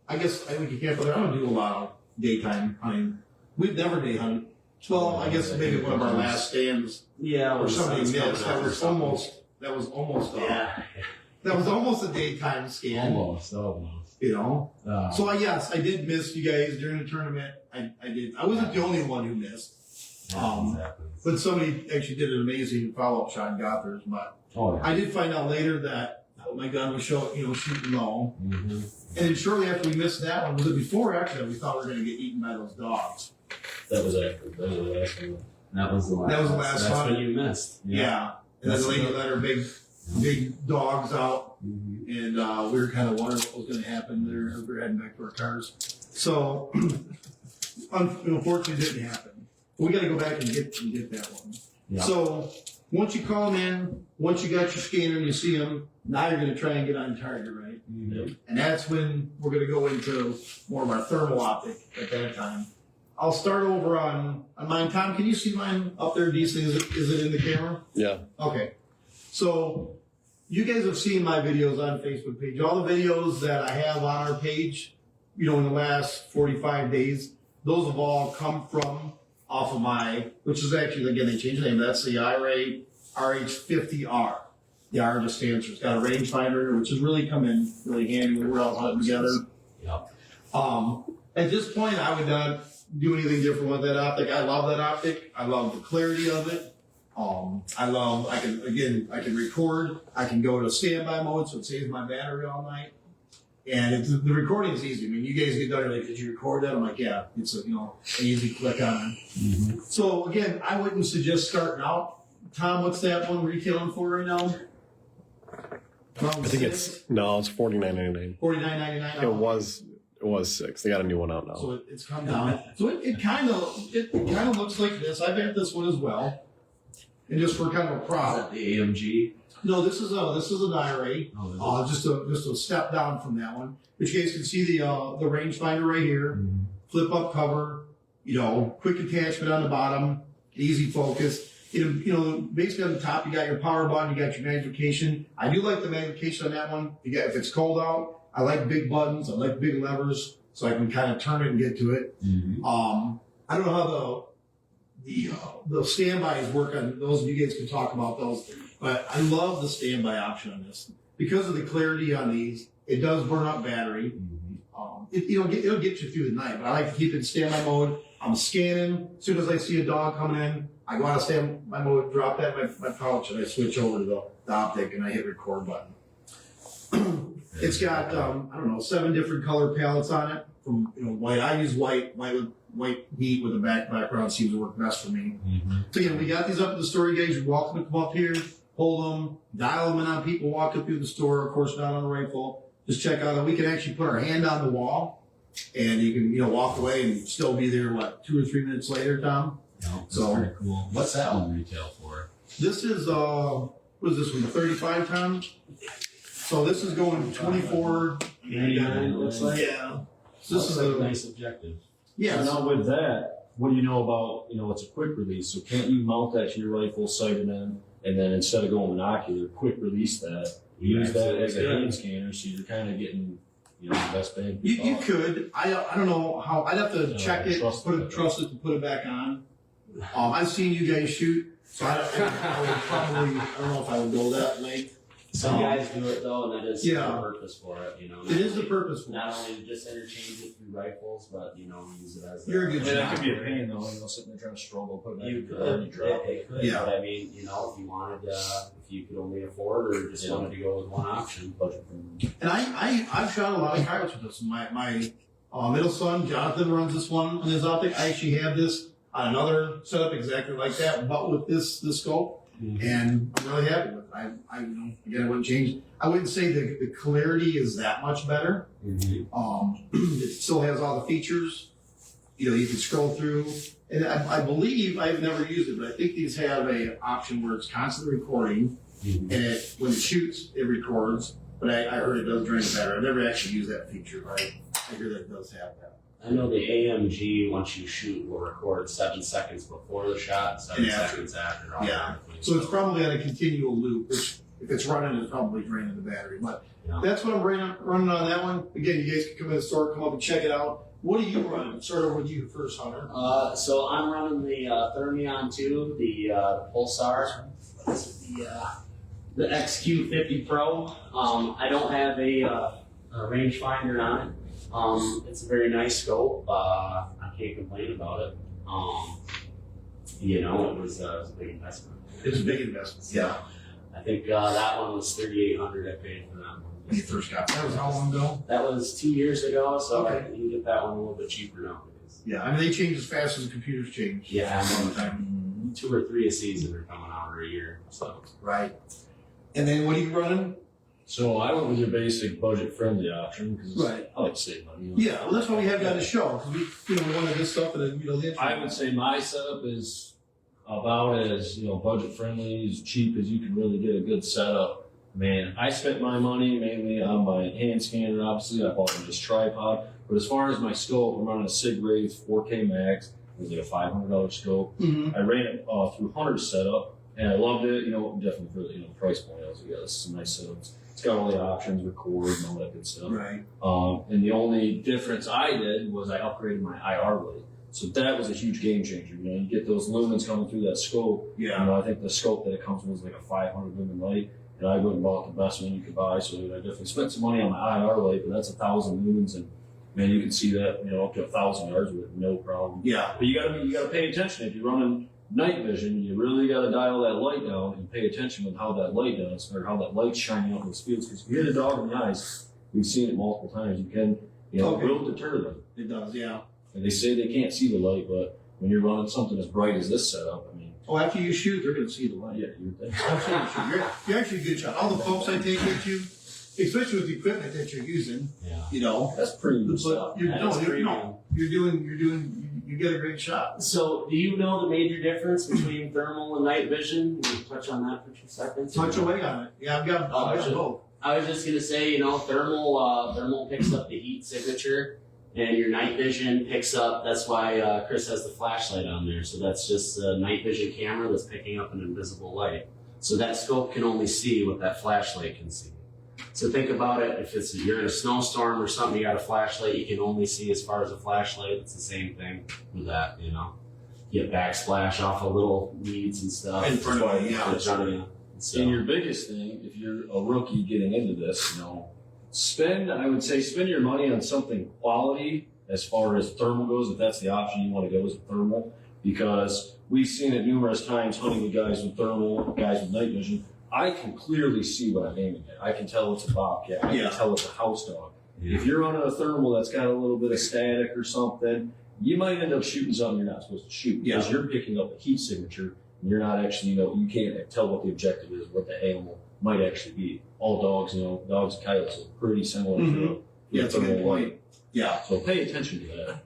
I guess I think you can't, but I don't do a lot of daytime hunting. We've never day hunted. Well, I guess maybe one of our last stands Yeah. or somebody missed. That was almost a daytime scan. Almost. You know? So yes, I did miss you guys during the tournament. I did. I wasn't the only one who missed. Exactly. But somebody actually did an amazing follow-up shot in Gothers. But I did find out later that my gun was shooting low. Mm-hmm. And then shortly after we missed that one, was it before or after that we thought we were going to get eaten by those dogs? That was after. That was the last one. That was the last. That was the last That's one. when you missed. Yeah. And then the lady let her big dogs out. Mm-hmm. And we were kind of wondering what was going to happen there as we were heading back to our cars. So, unfortunately, it didn't happen. We got to go back and get that one. Yeah. So, once you call them in, once you got your scanner and you see them, now you're going to try and get on target, right? Mm-hmm. And that's when we're going to go into more of our thermal optic at that time. I'll start over on mine. Tom, can you see mine up there decently? Is it in the camera? Yeah. Okay. So, you guys have seen my videos on Facebook page. All the videos that I have on our page, in the last 45 days, those have all come from off of which is actually, again, they changed the name. That's the IRA RH50R. The R just stands for, it's got a rangefinder, which has really come in really handy when we're all hunting together. Yep. At this point, I would not do anything different with that optic. I love that optic. I love the clarity of it. I can record. I can go to standby mode, so it saves my battery all night. And the recording is easy. I mean, you guys get done, like, did you record that? I'm like, yeah, it's an easy click on it. Mm-hmm. So again, I wouldn't suggest starting out. Tom, what's that one retailing for right now? I think it's $49.99. $49.99. It was $6. They got a new one out now. So it's come down. So it kind of looks like this. I've had this one as well, and just for kind of a Is prop. that the AMG? No, this is an IRA. Oh, Just a step down from that one. But you guys can see the rangefinder right here. Mm-hmm. Flip up cover. Quick attachment on the bottom. Easy focus. Basically on the top you got your power button. You got your magnification. I do like the magnification on that one. If it's cold out, I like big buttons. I like big levers, so I can kind of turn it and get to it. Mm-hmm. I don't know how the standbys work on those. You guys can talk about those. But I love the standby option on this because of the clarity on these. It does burn up battery. It'll get you through the night. But I like to keep it in standby mode. I'm scanning. As soon as I see a dog coming in, I go out of standby mode, drop that in my pouch, and I switch over to the optic and I hit record button. It's got 7 different color palettes on it. From white. I use white heat with a background seems to work best for me. Mm-hmm. So again, we got these up in the store, guys. You're welcome to come up here. Hold them, dial them in on people walking through the store, of course, not on a rifle. Just check out that we can actually put our hand on the wall and you can, walk away and still be there, 2 or 3 minutes later, Tom? No, that's So- pretty cool. What's that one retail for? This is, what is this one, 35 Tom? So this is going 24. $99, looks like. Yeah. So this is a a, nice objective. yeah. So now with that, what do you know about, it's a quick release. So can't you mount that to your rifle, sight it in, and then instead of going binocular, quick release that, use that as a hand scanner, so you're kind of getting, the best bang. You could. I don't know how. I'd have to check it, trust it to put it back on. I've seen you guys shoot, so I would probably. I don't know if I would go that late. Some guys do it though, and that is Yeah. the purpose for it. It is the purpose for it. Not only just interchange it through rifles, but use it as. You're a good That shot. could be a pain though, sitting there trying to struggle, put it You back could, you drop it could, Yeah. but I mean, if you wanted, if you could only afford, or just wanted to go with one option, budget friendly. And I've shot a lot of coyotes with this. My middle son Jonathan runs this one on his optic. I actually have this on another setup exactly like that, but with this scope, and I'm really happy with it. Again, I wouldn't change. I wouldn't say the clarity is that much better. It still has all the features. You can scroll through, and I believe I've never used it, but I think these have a option where it's constantly recording. Mhm. and when it shoots, it records. But I heard it does drain the battery. I've never actually used that feature, but I hear that it does have that. I know the AMG, once you shoot, will record 7 seconds before the shot, 7 And after. seconds after. Yeah. automatically. So it's probably on a continual loop, which if it's running, it's probably draining the battery. But Yeah. that's what I'm running on that one. Again, you guys can come in the store, come up and check it out. What are you running? Start over with you first, Hunter. So I'm running the Thermion 2, the Pulsar. What is it? The XQ50 Pro. I don't have a rangefinder on it. It's a very nice scope. I can't complain about it. It was a big investment. It's a big investment. Yeah. I think that one was $3,800 I paid for that one. When you first got that was how long ago? That was 2 years ago, so Okay. you can get that one a little bit cheaper nowadays. Yeah, I mean they change as fast as the computers change. Yeah, all the time. 2 or 3 a season are coming out or a year. So Right. And then what are you running? So I went with your basic budget-friendly option because Right. I like to save money. Yeah, well that's why we have you on the show. 'Cause we wanted this stuff and then the intro. I would say my setup is about as budget-friendly, as cheap as you can really get a good setup. Man, I spent my money mainly on my hand scanner. Obviously, I bought this tripod. But as far as my scope, I'm running a Sig Rays 4K Max. It was like a $500 scope. Mhm. I ran it through Hunter's setup, and I loved it. Definitely for the price point. I was like, yeah, this is a nice setup. It's got all the options, record, and all that good stuff. Right. And the only difference I did was I upgraded my IR light. So that was a huge game changer. You get those lumens coming through that scope. Yeah. I think the scope that it comes with is like a 500 lumen light. And I went and bought the best one you could buy. So I definitely spent some money on the IR light, but that's 1,000 lumens. And man, you can see that, up to 1,000 yards with it, no problem. Yeah. But you gotta pay attention. If you're running night vision, you really gotta dial that light down and pay attention with how that light does, or how that light's shining out in those fields. Because if you hit a dog in the eyes, we've seen it multiple times. You can, Okay. will deter them. It does, yeah. And they say they can't see the light, but when you're running something as bright as this setup, I mean, Oh, after you shoot, they're going to see the light. yeah, you would think. After you shoot, you're actually a good shot. All the folks I take with you, especially with the equipment that you're using, yeah. That's pretty good but stuff. you get a great shot. So, do you know the major difference between thermal and night vision? Can you touch on that for 2 seconds? Touch away on it. Yeah, I've got both. I was just gonna say, thermal picks up the heat signature, and your night vision picks up. That's why Chris has the flashlight on there. So that's just a night vision camera that's picking up an invisible light. So that scope can only see what that flashlight can see. So think about it. If you're in a snowstorm or something, you got a flashlight, you can only see as far as a flashlight. It's the same thing with that. Get backsplash off of little weeds and stuff. In front of you, yeah. In front of you. So, And your biggest thing, if you're a rookie getting into this, spend your money on something quality as far as thermal goes, if that's the option you want to go is a thermal, because we've seen it numerous times hunting with guys with thermal, guys with night vision. I can clearly see what I'm aiming at. I can tell it's a bobcat. I can tell it's a house dog. If you're running a thermal that's got a little bit of static or something, you might end up shooting something you're not supposed to shoot because you're picking up a heat signature and you're not actually, you can't tell what the objective is, what the animal might actually be. All dogs, dogs and coyotes are pretty similar to That's a good point. Yeah. So pay attention to that.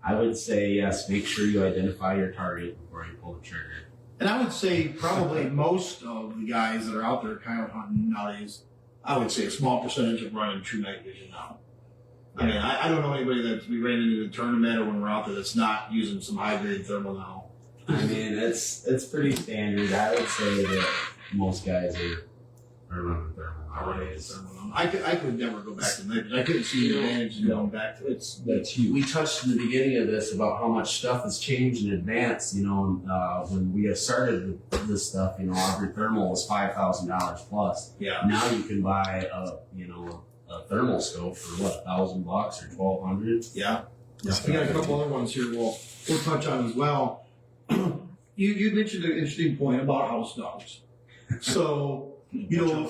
I would say yes. Make sure you identify your target before you pull the trigger. And I would say probably most of the guys that are out there coyote hunting nowadays, I would say a small percentage of running true night vision now. I mean, I don't know anybody that we ran into the tournament or when we're out there that's not using some high grade thermal now. I mean, it's pretty standard. I would say that most guys are running thermal nowadays. I could never go back to night vision. I couldn't see the advantage of going back to it. That's huge. We touched in the beginning of this about how much stuff has changed in advance. When we have started with this stuff, every thermal was $5,000 plus. Yeah. Now you can buy a thermal scope for what, $1,000 or $1,200. Yeah. We got a couple other ones here we'll touch on as well. You mentioned an interesting point about house dogs. So,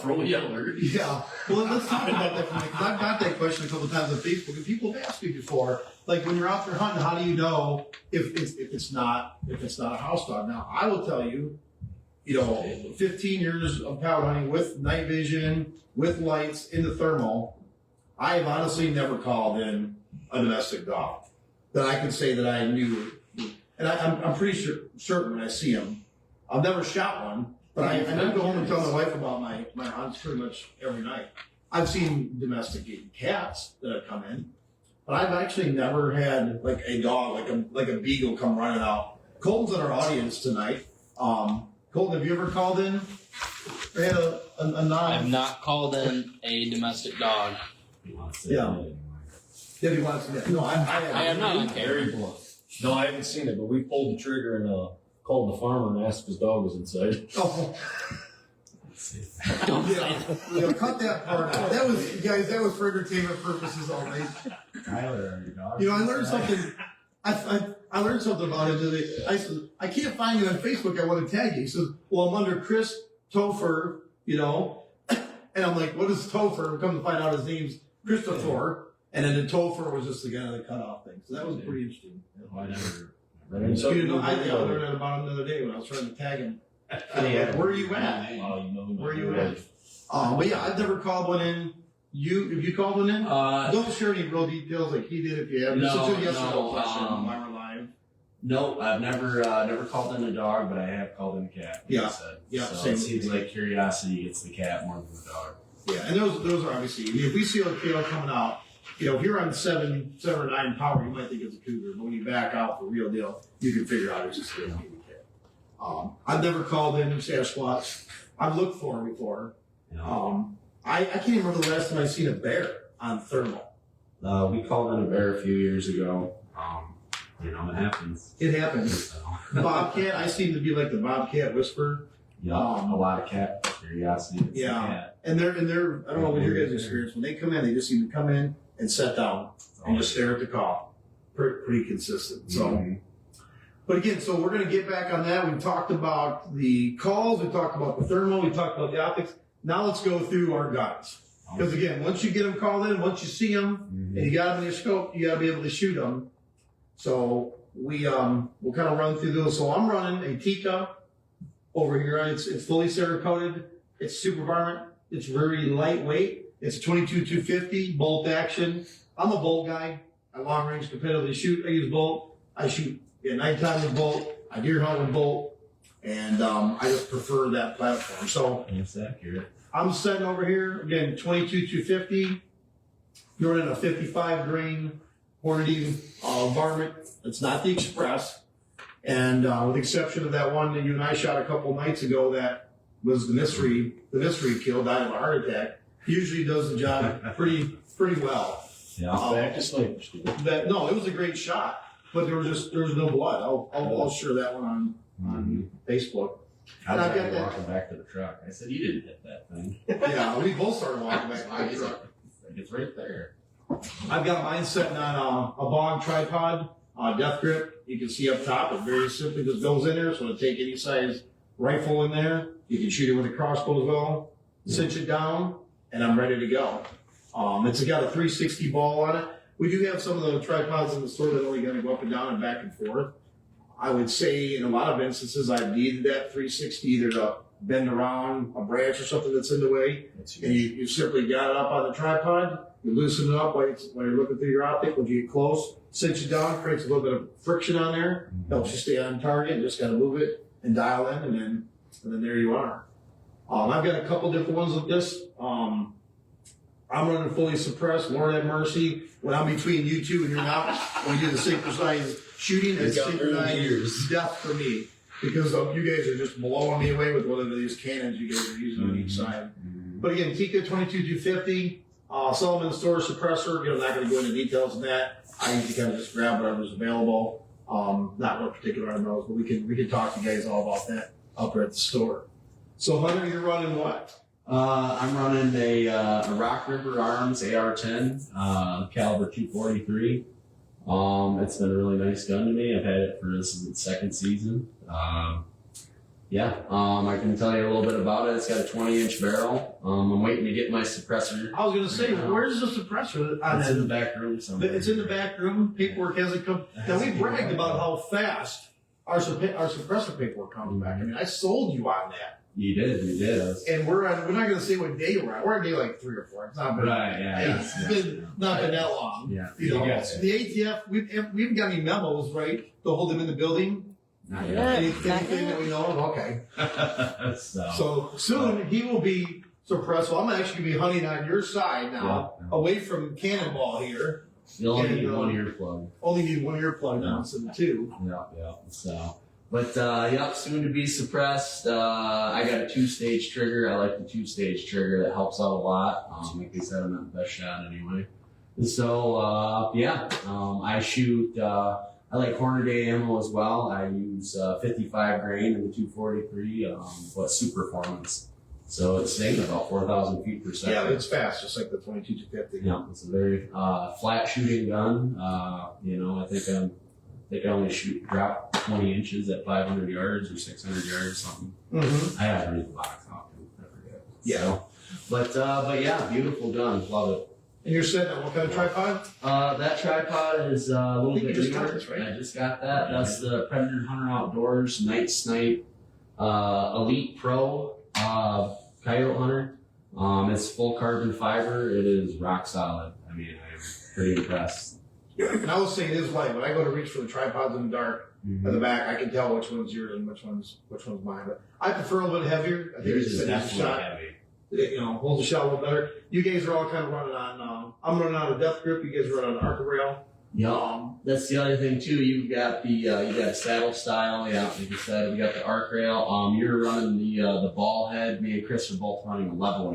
for a yeller. yeah. Well, let's talk about that for a minute, 'cause I've got that question a couple of times on Facebook, and people have asked me before, like when you're out there hunting, how do you know if it's not a house dog? Now, I will tell you, 15 years of coyote hunting with night vision, with lights in the thermal, I have honestly never called in a domestic dog that I can say that I knew. And I'm pretty certain when I see them. I've never shot one, But I go home and tell my wife about my hunts pretty much every night. I've seen domesticated cats that have come in, but I've actually never had like a dog, like a beagle come running out. Colton's in our audience tonight. Colton, have you ever called in or had a non? I've not called in a domestic dog. Yeah. Yeah, he wants to. No, I am not. Very blunt. No, I haven't seen it, but we pulled the trigger and called the farmer and asked if his dog was inside. Oh. Don't say Yeah, cut that part out. That was, guys, that was for entertainment purposes only. Tyler, your dog. You know, I learned something. I learned something about it today. I said, I can't find you on Facebook. I want to tag you. He says, well, I'm under Chris Topher, you know. And I'm like, what is Topher? We come to find out his name's Christopher. And then the Topher was just the guy that cut off things. So that was pretty interesting. Oh, I never. You know, I learned that about him the other day when I was trying to tag him. Where are you at? Where are you at? But yeah, I've never called one in. Have you called one in? Don't share any real details like he did if you have. No, I've never called in a dog, but I have called in a cat. Like Yeah. I said. Yeah, So same it seems with me. like curiosity gets the cat more than the dog. Yeah, and those are obviously. I mean, if we see a KO coming out, you know, if you're on 7 or 9 power, you might think it's a cougar. But when you back out for real deal, you can figure out it's just a cat. I've never called in Sasquatch. I've looked for them before. I can't even remember the last time I seen a bear on thermal. We called in a bear a few years ago. You know, it happens. It happens. Bobcat, I seem to be like the Bobcat whisperer. Yeah, a lot of cat curiosity. It's Yeah. the cat. And they're I don't know what your guys' experience, when they come in, they just seem to come in and sit down and just stare at the call. Pretty consistent. So, Mhm. but again, so we're going to get back on that. We've talked about the calls, we talked about the thermal, we talked about the optics. Now let's go through our guns. Because again, once you get them called in, once you see them, and you got them in your scope, you got to be able to shoot them. So we'll kind of run through those. So I'm running a Tika over here. It's fully Cerakoted. It's super varmint. It's very lightweight. It's a 22-250 bolt action. I'm a bolt guy. I long range competitively shoot. I use bolt. I shoot at nighttime with bolt. I deer hunt with bolt. And I just prefer that platform. So It's accurate. I'm setting over here, again, 22-250. You're running a 55 grain Hornady varmint. It's not the Express. And with the exception of that one that you and I shot a couple nights ago that was the mystery kill, died of a heart attack, usually does the job pretty well. Yeah. Back to sniper school. No, it was a great shot, but there was no blood. I'll share that one on Facebook. I And was I've got already that. walking back to the truck. I said, "You didn't hit that thing." Yeah, we both started walking back. It's right there. I've got mine sitting on a bog tripod, death grip. You can see up top, it very simply just goes in there, so it'll take any size rifle in there. You can shoot it with a crossbow as well. Cinch it down, and I'm ready to go. It's got a 360 ball on it. We do have some of the tripods in the store that are only going to go up and down and back and forth. I would say in a lot of instances I've needed that 360 either to bend around a branch or something that's in the way. And you simply got it up on the tripod, you loosen it up while you're looking through your optic. When you get close, cinch it down, creates a little bit of friction on there, helps you stay on target, just kind of move it and dial in, and then there you are. I've got a couple different ones with this. I'm running fully suppressed, Lord have mercy. When I'm between you two and you're not, when you do the synchronized shooting, it's synchronized death for me. Because you guys are just blowing me away with one of these cannons you guys are using on each side. But again, Tika 22-250, sell them in the store, suppressor. You know, I'm not going to go into details on that. I usually kind of just grab whatever's available. Not real particular on those, but we can talk to you guys all about that up there at the store. So Hunter, you're running what? I'm running a Rock River Arms AR-10, caliber 243. It's been a really nice gun to me. I've had it for this is its second season. I can tell you a little bit about it. It's got a 20-inch barrel. I'm waiting to get my suppressor. I was going to say, where's the suppressor? It's in the back room somewhere. It's in the back room. Paperwork hasn't come. Now we bragged about how fast our suppressor paperwork comes back. I mean, I sold you on that. You did. And we're not going to say what day we're at. We're on day like 3 or 4. It's not been, Right, yeah. It's been not been that long. Yeah. You know, Yes. the ATF, we haven't got any memos, right, to hold them in the building. Not Yeah. yet. Anything that we know of? Okay. So soon he will be suppressed. So I'm actually going to be hunting on your side now, away from Cannonball here. You only And, need one earplug. Only need one earplug now instead of two. Yeah. So, but yep, soon to be suppressed. I got a 2-stage trigger. I like the 2-stage trigger. That helps out a lot. Like I said, I'm not the best shot anyway. And so I shoot. I like Hornady ammo as well. I use 55 grain in the 243. Super performance. So it's staying about 4,000 feet per second. Yeah, it's fast, just like the 22-250. Yeah, it's a very flat shooting gun. I think I only drop 20 inches at 500 yards or 600 yards, something. Mm-hmm. I have to read the box off. I forget. Yeah. So, but yeah, beautiful gun. Love it. And you're setting on what kind of tripod? That tripod is a little bit just got newer. this, right? I just got that. That's the Predator Hunter Outdoors Night Snipe Elite Pro Coyote Hunter. It's full carbon fiber. It is rock solid. I mean, I'm pretty impressed. And I will say it is light. When I go to reach for the tripods in the dark at the back, I can tell which one's yours and which one's mine. But I prefer a little bit heavier. I think Yours it's is a definitely shot. heavy. Holds the shot a little better. You guys are all kind of running on. I'm running on a depth grip. You guys are running on Arc Rail. Yeah, that's the other thing too. You've got the you got saddle style. Yeah, like you said, we got the arc rail. You're running the ball head. Me and Chris are both running a level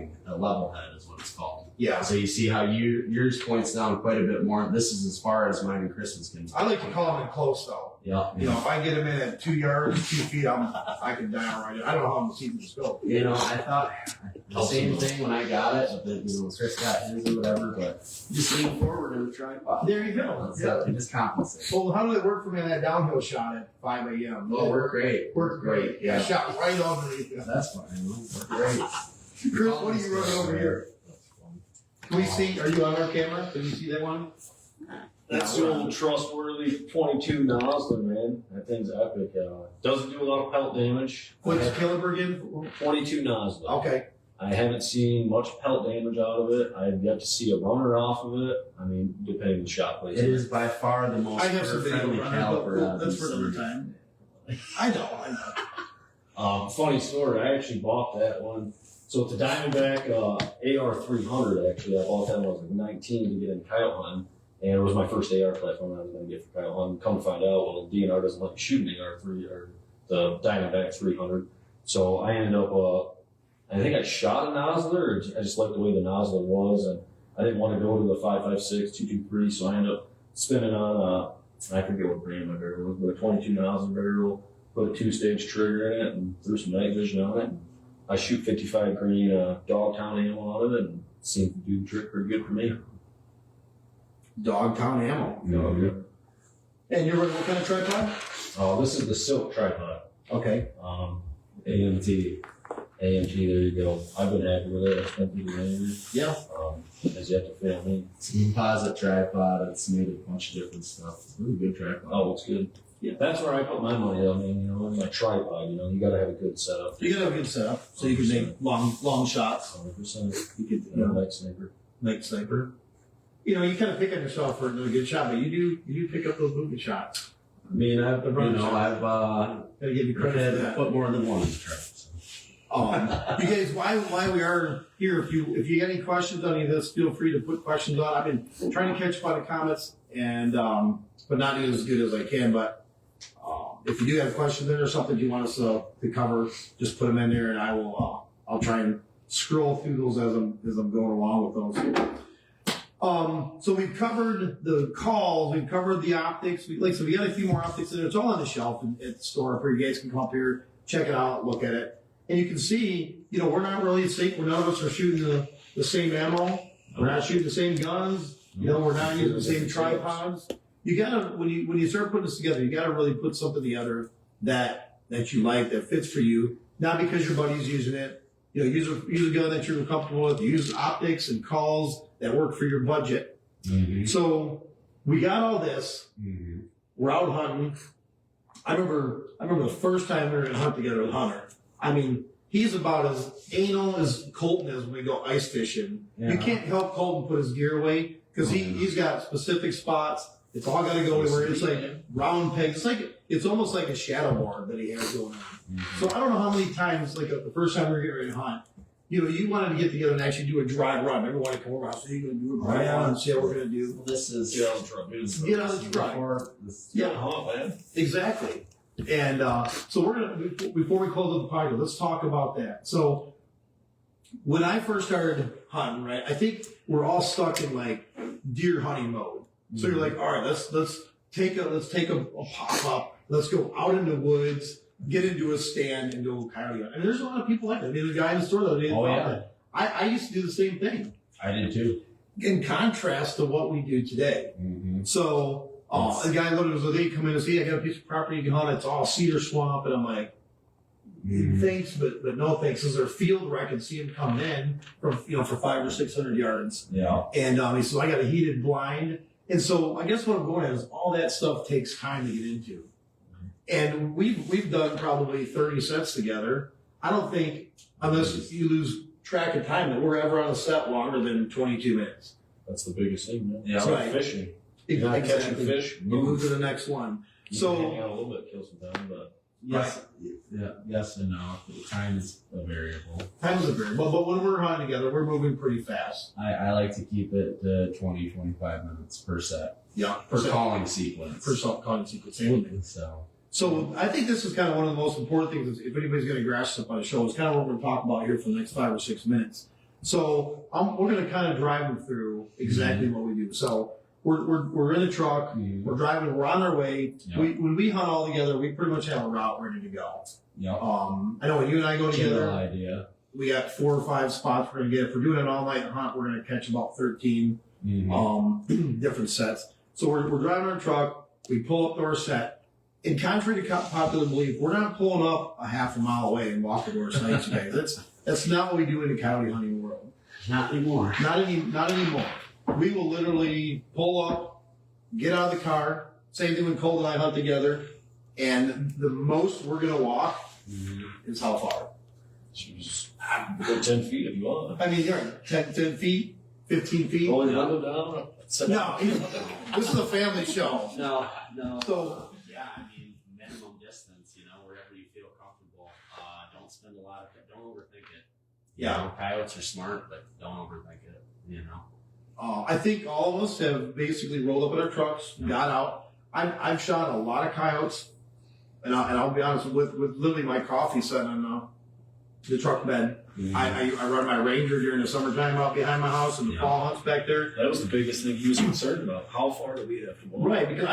head is what it's called. Yeah. So you see how yours points down quite a bit more. This is as far as mine and Chris's can. I like to call them in close though. Yeah. You know, if I get them in at 2 yards, 2 feet, I can down right. I don't know how I'm seeing this go. You know, I thought the same thing when I got it, but then, Chris got his or whatever, but just lean forward in the tripod. There you go. It just compensates. Well, how did it work for me on that downhill shot at 5 a.m.? Oh, worked great. Worked great. Yeah, I shot right underneath you. That's fine. Worked great. Chris, what are you running over here? Can we see? Are you on our camera? Can you see that one? That's the old trustworthy 22 Nosler, man. That thing's epic. Doesn't do a lot of pelt damage. What's the caliber again? 22 Nosler. Okay. I haven't seen much pelt damage out of it. I've yet to see a runner off of it. I mean, depending on the shot It placement. is by far the most I have some video friendly runners, caliber. but I've that's for another seen. time. I know. Funny story. I actually bought that one. So it's a Diamondback AR300. Actually, I bought that when I was like 19 to get in coyote hunting, and it was my first AR platform I was going to get for coyote hunting. Come to find out, well, the DNR doesn't let you shoot an AR3 or the Diamondback 300. So I ended up. I think I shot a Nosler, or I just liked the way the Nosler was, and I didn't want to go to the 5.56, 223, so I ended up spinning on I forget what brand my barrel was, but a 22 Nosler barrel, put a 2-stage trigger in it, and threw some night vision on it. I shoot 55 grain Dogtown ammo out of it, and it seemed to do the trick pretty good for me. Dogtown ammo. And you're running what kind of tripod? Oh, this is the Silk tripod. Okay. AMT. AMG, there you go. I've been happy with it. I spent the money. Yeah. Has yet to fail me. It's a composite tripod. It's made of a bunch of different stuff. It's a really good tripod. Oh, it's good. Yeah, that's where I put my money. I mean, in my tripod, you got to have a good setup. You gotta have a good setup so you can make long shots. 100%. You could Night sniper. night sniper. You kind of pick on yourself for doing a good shot, but you do pick up those movement shots. I mean, I've Gotta give you credit for that. put more than one in the trap. So. You guys, while we are here, if you got any questions on any of this, feel free to put questions on. I've been trying to catch up on the comments and but not doing as good as I can. But if you do have questions in or something you want us to cover, just put them in there, and I'll try and scroll through those as I'm going along with those. So we've covered the calls, we've covered the optics. We got a few more optics in there. It's all on the shelf at the store. For you guys can come up here, check it out, look at it. And you can see, we're not really sync. None of us are shooting the same ammo. We're not shooting the same guns. We're not using the same tripods. You gotta, when you start putting this together, you gotta really put something together that you like, that fits for you. Not because your buddy's using it. Use a gun that you're comfortable with. Use optics and calls that work for your budget. Mm-hmm. So we got all this. Mm-hmm. We're out hunting. I remember the first time we were gonna hunt together with Hunter. I mean, he's about as anal as Colton is when we go ice fishing. Yeah. You can't help Colton put his gear away because he's got specific spots. It's all got to go where it's like round pegs. it's almost like a shadow board that he has going on. So I don't know how many times, like the first time we were getting ready to hunt, you wanted to get together and actually do a dry run. Everyone to come over, so you're going to do a dry run and see how we're going to do. Well, this is Get on the truck, dude. Get on the truck. Yeah, Hunt, man. exactly. And so we're gonna, before we close up the podcast, let's talk about that. So when I first started hunting, right, I think we're all stuck in like deer hunting mode. So you're like, all right, let's take a pop up. Let's go out into the woods, get into a stand, and go coyote hunt. And there's a lot of people like that. I mean, the guy in the store the other day. Oh, yeah. That. I used to do the same thing. I did too. In contrast to what we do today. So a guy looked at us, they come in and say, I got a piece of property you can hunt. It's all cedar swamp, and I'm like, thanks, but no thanks. Is there a field where I can see him come in from for 500 or 600 yards? Yeah. And he said, I got a heated blind. And so I guess what I'm going at is all that stuff takes time to get into. And we've done probably 30 sets together. I don't think, unless you lose track of time, that we're ever on a set longer than 22 minutes. That's the biggest thing, man. Yeah. It's like Right. fishing. You're not catching fish. You move to the next one. You So can hang out a little bit, kill some time, but Yes. Yeah. Yes and no. Time is a variable. time is a variable, but when we're hunting together, we're moving pretty fast. I like to keep it to 20, 25 minutes per set. Yeah, Per calling sequence. per calling sequence. Same with me. So I think this is kind of one of the most important things. If anybody's going to grasp up on the show, it's kind of what we're going to talk about here for the next 5 or 6 minutes. So we're going to kind of drive them through exactly what we do. So we're in a truck, we're driving, we're on our way. Yep. When we hunt all together, we pretty much have a route ready to go. Yep. I know when you and I go General together, idea. we got 4 or 5 spots we're going to get. If we're doing an all-night hunt, we're going to catch about 13 different sets. So we're driving our truck, we pull up to our set. And contrary to popular belief, we're not pulling up a half a mile away and walking to our sites, you guys. That's not what we do in the coyote hunting world. Not anymore. Not anymore. We will literally pull up, get out of the car. Same thing when Cole and I hunt together. And the most we're going to walk is how far? go 10 feet if you want. I mean, you're 10 feet, 15 feet. Go down, down. No, this is a family show. No. So, Yeah, I mean, minimum distance, wherever you feel comfortable. Don't spend a lot of time. Don't overthink it. yeah. Coyotes are smart, but don't overthink it, I think all of us have basically rolled up in our trucks, got out. I've shot a lot of coyotes, and I'll be honest with literally my coffee sitting on the truck bed. I run my Ranger during the summertime out behind my house, and the fall hunts back there. That was the biggest thing he was concerned about. How far do we have to walk? Right, because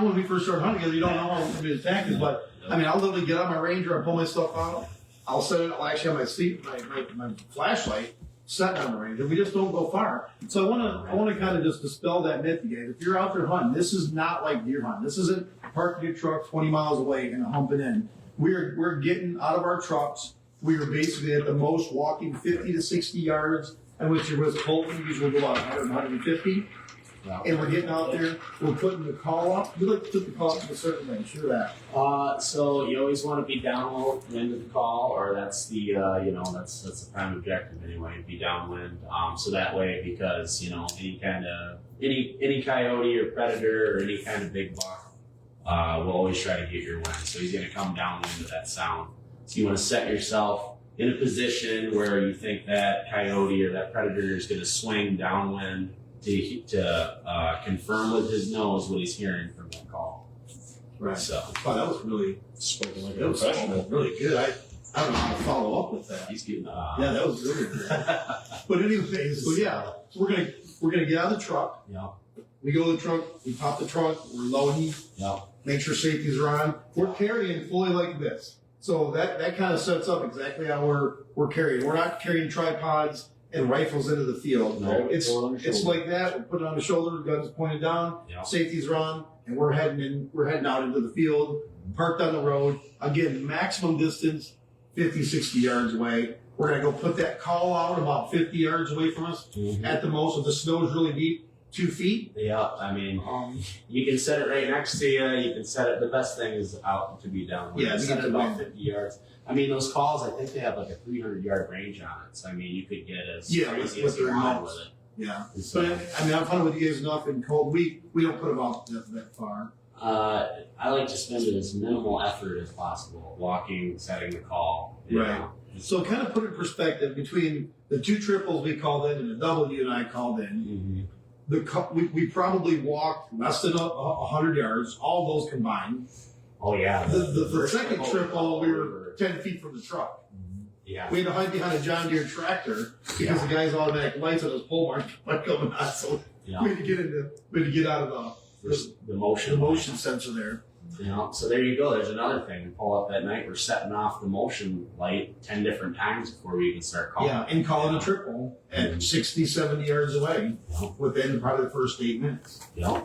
when we first started hunting together, you don't know how many attack is, but I mean, I'll literally get on my Ranger, I pull my stuff out, I'll set it. I'll actually have my sleep, my flashlight set on the Ranger. We just don't go far. So I want to kind of just dispel that myth, you guys. If you're out there hunting, this is not like deer hunting. This isn't parking your truck 20 miles away and humping in. We're getting out of our trucks. We are basically at the most walking 50 to 60 yards, and which you're with Colton, usually go about 100, 150. Yeah. And we're getting out there, we're putting the call up. We like to put the call up in a certain way, sure that. So you always want to be downwind of the call, or that's the that's the prime objective anyway. Be downwind, so that way, because any kind of any coyote or predator or any kind of big buck will always try to get your wind. So he's going to come downwind of that sound. So you want to set yourself in a position where you think that coyote or that predator is going to swing downwind to confirm with his nose what he's hearing from that call. Right. So Wow, that was really Spoken like a that was professional. really good. I don't know how to follow up with that. he's getting Yeah, that was really good. But anyways, so yeah, so we're gonna get out of the truck. Yeah. We go to the truck, we pop the trunk, we're loading, Yeah. make sure safeties are on. We're carrying fully like this. So that kind of sets up exactly how we're carrying. We're not carrying tripods and rifles into the field. No, It's on the it's shoulder. like that. We put it on the shoulder, guns pointed down, Yeah. safeties are on, and we're heading out into the field, parked on the road. Again, maximum distance, 50, 60 yards away. We're gonna go put that call out about 50 yards away from us at the most. If the snow is really deep, 2 feet. Yeah, I mean, you can set it right next to you. You can set it. The best thing is out to be downwind. Yeah, set to it get about to 50 yards. I mean, those calls, I think they have like a 300-yard range on it. So I mean, you could get as crazy with as you the want remotes. with it. Yeah. So, But I mean, I've hunted with you guys enough in cold. We don't put them out that far. I like to spend as minimal effort as possible, walking, setting the call. you Right. know. So kind of put it in perspective between the 2 triples we called in and the double you and I called in. We probably walked less than 100 yards, all those combined. Oh yeah. The second triple, we were 10 feet from the truck. Yeah. We had to hide behind a John Deere tractor because the guy's automatic lights on his pole weren't coming on. So Yeah. we had to get out of The motion. the motion sensor there. You know, so there you go. There's another thing. We pull up at night. We're setting off the motion light 10 different times before we even start calling. Yeah, and calling a triple at 60, 70 yards away Yeah. within probably the first 8 minutes. Yeah.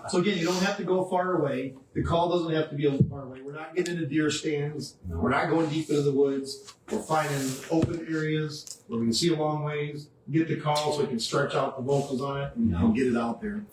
So again, you don't have to go far away. The call doesn't have to be far away. We're not getting into deer stands. No. We're not going deep into the woods. We're finding open areas where we can see a long ways, get the call so we can stretch out the vocals on it and get it out there.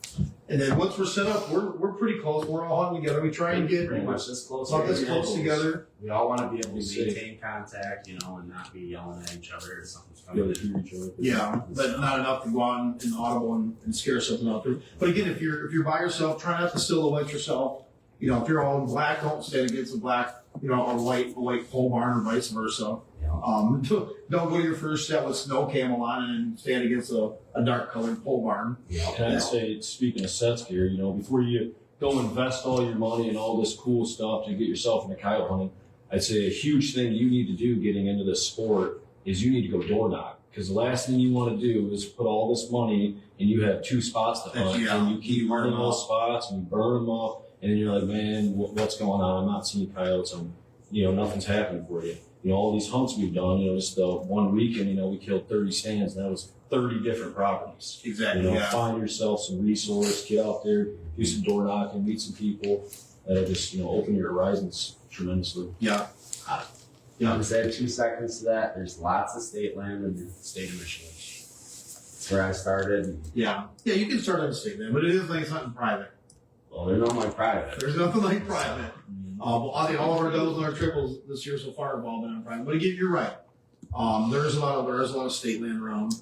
And then once we're set up, we're pretty close. We're all hunting together. We try and get pretty much this close. about this close together. We all want to be able to Safe. maintain contact, you know, and not be yelling at each other or something's Be able coming. to hear each other. Yeah, but not enough to go on and audible and scare something out there. But again, if you're by yourself, try not to silhouette yourself. You know, if you're all in black, don't stand against a black, you know, a white pole barn or vice versa. Yeah. Don't go to your first set with snow camel on and stand against a dark colored pole barn. Yeah. And I'd say, speaking of sets gear, you know, before you go invest all your money and all this cool stuff to get yourself into coyote hunting, I'd say a huge thing you need to do getting into this sport is you need to go door knock. Because the last thing you want to do is put all this money and you have 2 spots to hunt and you keep burning those spots and you burn them up and then you're like, man, what's going on? I'm not seeing coyotes. Nothing's happening for you. You know, all these hunts we've done, you know, just the one weekend, you know, we killed 30 stands and that was 30 different properties. Exactly. You know, Yeah. find yourself some resource, get out there, do some door knocking, meet some people. That'll just, you know, open your horizons tremendously. Yeah. Yeah. To add 2 seconds to that, there's lots of state land in the state of Michigan. That's where I started. Yeah. Yeah. You can start on the state land, but it is like something private. Well, they're not my private. There's nothing like private. I think all of our doubles and our triples this year so far have all been on private. But again, you're right. There's a lot of state land around.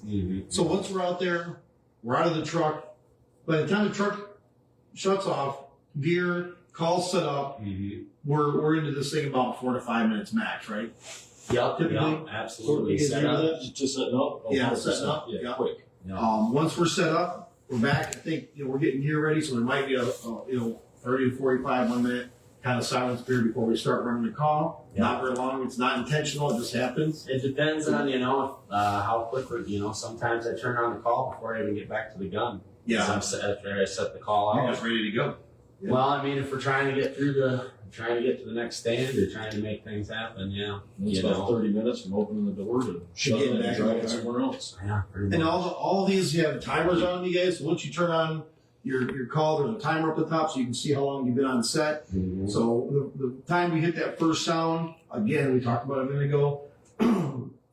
So once we're out there, we're out of the truck. By the time the truck shuts off, gear, calls set up, we're into this thing about 4 to 5 minutes max, right? Yep, Typically. yep, absolutely. Is Set there up. that? Just setting up. Yeah, 100%. setting up, Yeah, yeah. quick. Yep. Once we're set up, we're back. I think we're getting gear ready, so there might be a 30 to 45 1 minute kind of silence period before we start running the call. Yeah. Not very long. It's not intentional. It just happens. It depends on, how quick sometimes I turn on the call before I even get back to the gun. Yeah. After I set the call You're out. just ready to go. Yeah. Well, I mean, if we're trying to get to the next stand or trying to make things happen, yeah. It's about 30 minutes from opening the door to shut getting it back and in driving the car. somewhere else. Yeah, pretty much. And all of these, you have timers on you guys. So once you turn on your call, there's a timer up the top so you can see how long you've been on set. Mhm. So the time we hit that first sound, again, we talked about it a minute ago,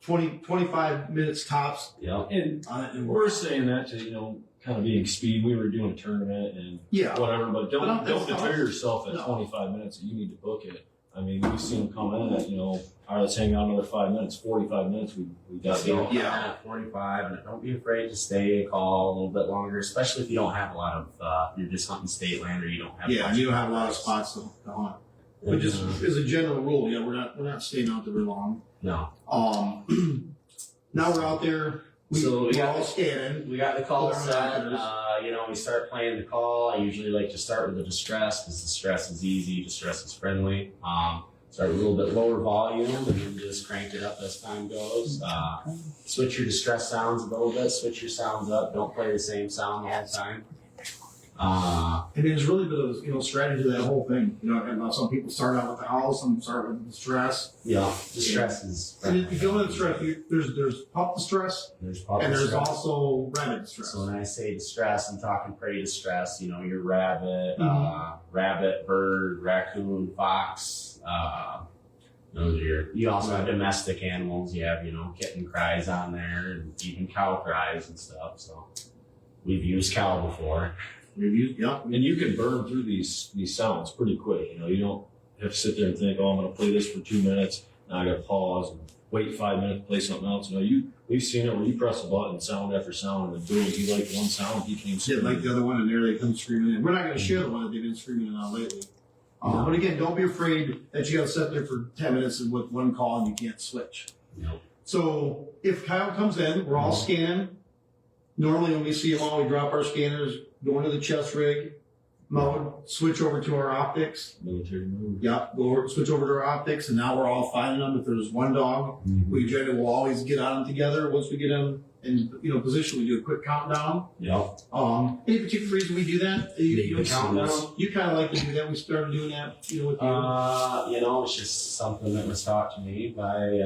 25 minutes tops. Yep. And we're saying that to, kind of being speed. We were doing a tournament and Yeah. whatever, but don't that's deter not- yourself at No. 25 minutes. You need to book it. I mean, we've seen them come in at, all right, let's hang out another 5 minutes, 45 minutes. We got to go. Yeah. 45, and don't be afraid to stay and call a little bit longer, especially if you don't have a lot of, you're just hunting state land or you don't have Yeah, much and you don't have a lot of spots to hunt. But just as a general rule, yeah, we're not staying out there very long. No. Now we're out there. So we we're got all the- scanning. We got the call Put our set. markers. We start playing the call. I usually like to start with the distress because distress is easy, distress is friendly. Start with a little bit lower volume and then just crank it up as time goes. Switch your distress sounds a little bit, switch your sounds up. Don't play the same sound the whole time. And there's really a bit of strategy to that whole thing. And some people start out with the howl, some start with distress. Yeah, distress is. And if you go into distress, there's pup distress, There's pup and there's distress. also rabbit distress. So when I say distress, I'm talking prey distress. Your rabbit, Mhm. rabbit, bird, raccoon, fox. Those are you also have domestic animals. You have kitten cries on there, and even cow cries and stuff. So we've used cow before. Yeah. And you can burn through these sounds pretty quick. You don't have to sit there and think, oh, I'm going to play this for 2 minutes. Now I got to pause and wait 5 minutes to play something else. We've seen it where you press a button, sound after sound, and then boom, you like one sound, he came Yeah, screaming. like the other one, and there they come screaming in. We're not going to share the one that they've been screaming in on lately. But again, don't be afraid that you got to sit there for 10 minutes with one call and you can't switch. Nope. So if Kyle comes in, we're all scanning. Normally when we see him all, we drop our scanners, go into the chest rig mode, switch over to our optics. Military move. Yeah, switch over to our optics, and now we're all finding them. If there's one dog, we generally will always get on them together. Once we get them in position, we do a quick countdown. Yep. Any particular reason we do that? You Countdown. You kind of like to do that. We started doing that, with you. It's just something that was taught to me by,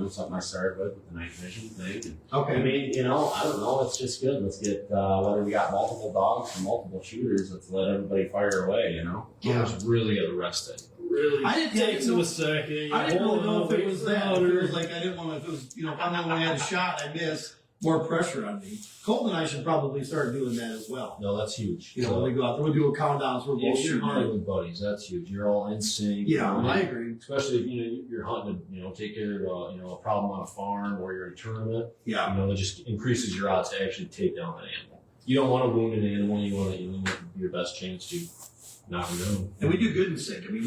something I started with the night vision thing. And, Okay. I mean, I don't know. It's just good. Let's get, whether we got multiple dogs or multiple shooters, let's let everybody fire away, Yeah. I was really arrested. Really? I didn't Takes know. him a second. I didn't really know if it was that. If it was Louder. like I didn't want to. If it was, if I'm the one who had a shot, I missed. More pressure on me. Colton and I should probably start doing that as well. No, that's huge. When we go out there, we'll do a countdown. So we're both If you're shooting. hunting with buddies, that's huge. You're all in sync. Yeah, I agree. Especially if you're hunting to take care of a problem on a farm or you're in a tournament. Yeah. That just increases your odds to actually take down that animal. You don't want to wound an animal. You want your best chance to knock him down. And we do good in sync. I mean,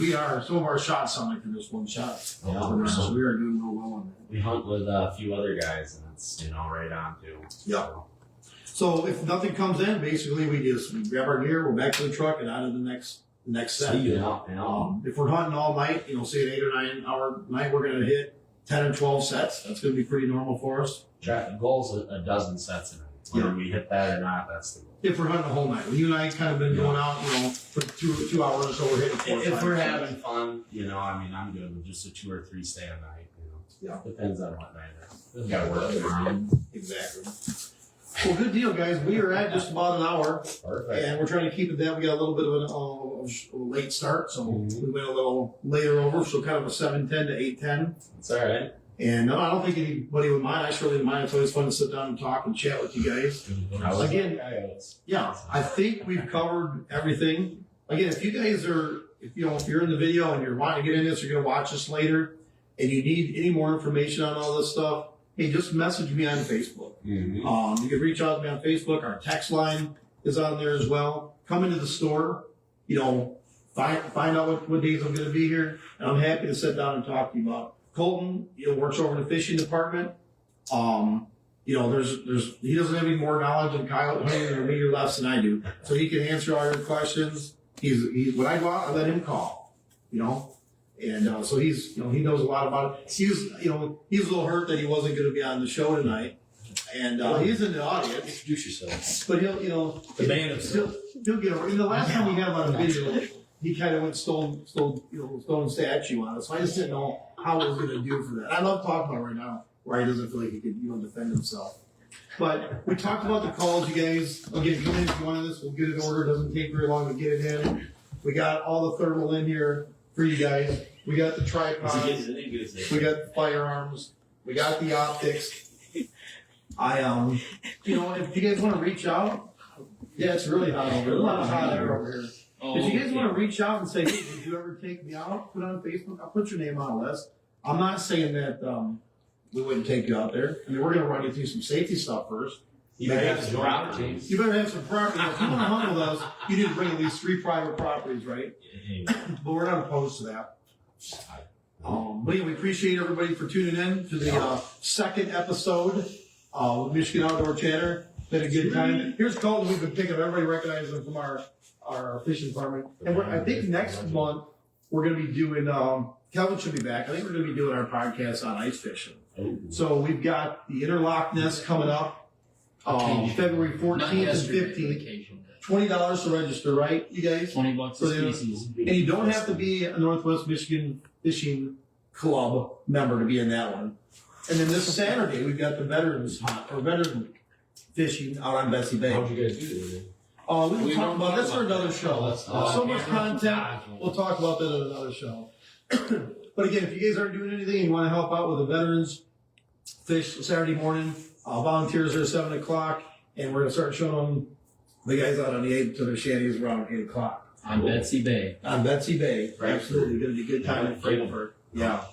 some of our shots sound like they're just one shot. Yeah, So we are doing real well on that. We hunt with a few other guys, and it's, right on too. Yeah. So if nothing comes in, basically we grab our gear, we're back to the truck, and on to the next set. See ya. If we're hunting all night, say an 8 or 9 hour night, we're going to hit 10 or 12 sets. That's going to be pretty normal for us. The goal's a dozen sets in it. Whether we hit that or not, that's the goal. If we're hunting the whole night. Well, you and I kind of been going out, for 2 hours, so we're hitting 4 or 5 If we're sets. having fun, I'm good with just a 2 or 3 stay a night. Yeah. Depends on what night it is. Got to work tomorrow. Exactly. Well, good deal, guys. We are at just about an hour, Perfect. and we're trying to keep it down. We got a little bit of a late start, so we went a little later over, so kind of a 7:10 to 8:10. It's all right. And no, I don't think anybody would mind. I surely mind. It's always fun to sit down and talk and chat with you guys. Again, Coyotes. yeah, I think we've covered everything. Again, if you guys are, if you're in the video and you're wanting to get in this, you're going to watch this later, and you need any more information on all this stuff, hey, just message me on Facebook. Mm-hmm. You can reach out to me on Facebook. Our text line is on there as well. Come into the store, find out what days I'm going to be here, and I'm happy to sit down and talk to you about. Colton, works over in the fishing department. He doesn't have any more knowledge of coyote hunting or me or less than I do, so he can answer all your questions. He's when I go out, I let him call, and so he's he knows a lot about it. He's a little hurt that he wasn't going to be on the show tonight, and he's in the audience. Introduce yourself. But he'll The man himself. he'll get over. The last time we had him on a video, he kind of went stone statue on us. So I just didn't know how he was going to do for that. I love talking about it right now, where he doesn't feel like he could defend himself. But we talked about the calls, you guys. Again, come in if you want this. We'll get it ordered. It doesn't take very long to get it in. We got all the thermal in here for you guys. We got the tripods. We got the firearms. We got the optics. If you guys want to reach out, yeah, it's really hot over here. A lot of hot air over here. If you guys want to reach out and say, hey, did you ever take me out? Put it on Facebook. I'll put your name on the list. I'm not saying that we wouldn't take you out there. I mean, we're going to run you through some safety stuff first. You better have some property. You better have some property. If you want to hunt with us, you need to bring at least 3 private properties, right? But we're not opposed to that. But yeah, we appreciate everybody for tuning in to the second episode of Michigan Outdoor Chatter. Been a good time. Here's Colton. We've been picking up. Everybody recognizes him from our fishing department. And I think next month we're going to be doing, Kelvin should be back. I think we're going to be doing our podcast on ice fishing. So we've got the interlock nest coming up February 14th and 15th. $20 to register, right, you guys? $20 a species. And you don't have to be a Northwest Michigan Fishing Club member to be in that one. And then this Saturday, we've got the veteran fishing out on Betsy Bay. How'd you guys do it? We talk about that's for another show. So much content. We'll talk about that at another show. But again, if you guys aren't doing anything and you want to help out with the veterans fish Saturday morning, volunteers are at 7 o'clock, and we're going to start showing them the guys out on the 8 to their shanties around 8 o'clock. On Betsy Bay. On Betsy Bay. Right. Absolutely. Going to be a good time in Frankfurt. Yeah.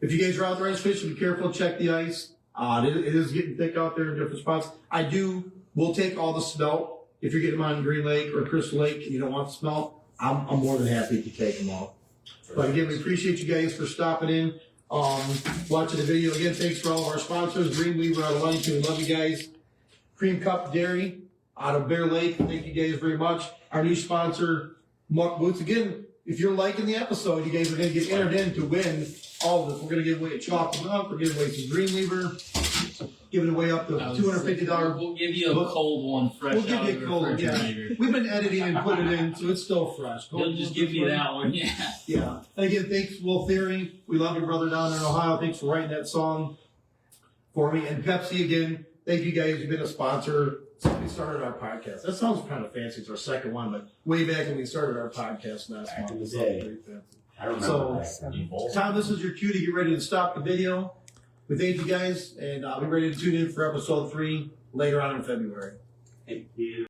If you guys are out there ice fishing, be careful, check the ice. It is getting thick out there in different spots. We'll take all the smelt. If you're getting them on Green Lake or Crystal Lake and you don't want the smelt, I'm more than happy to take them all. But again, we appreciate you guys for stopping in, watching the video. Again, thanks for all of our sponsors. Dreamweaver out of Ludington, we love you guys. Cream Cup Dairy out of Bear Lake, thank you guys very much. Our new sponsor, Muck Boots. Again, if you're liking the episode, you guys are going to get entered in to win all of this. We're going to give away a chocolate milk. We're giving away some Dreamweaver. Giving away up to $250. We'll give you a cold one fresh We'll give out you of a the cold one, yeah. refrigerator. We've been editing and put it in, so it's still fresh. They'll just give you that one, yeah. Yeah. And again, thanks, Will Theory. We love your brother down there in Ohio. Thanks for writing that song for me. And Pepsi, again, thank you guys. You've been a sponsor since we started our podcast. That sounds kind of fancy. It's our second one, but way back when we started our podcast last Back month. in the It sounds day. very fancy. I remember So, that. Tom, this is your cue to get ready to stop the video. We thank you guys, and I'll be ready to tune in for episode 3 later on in February. Thank you.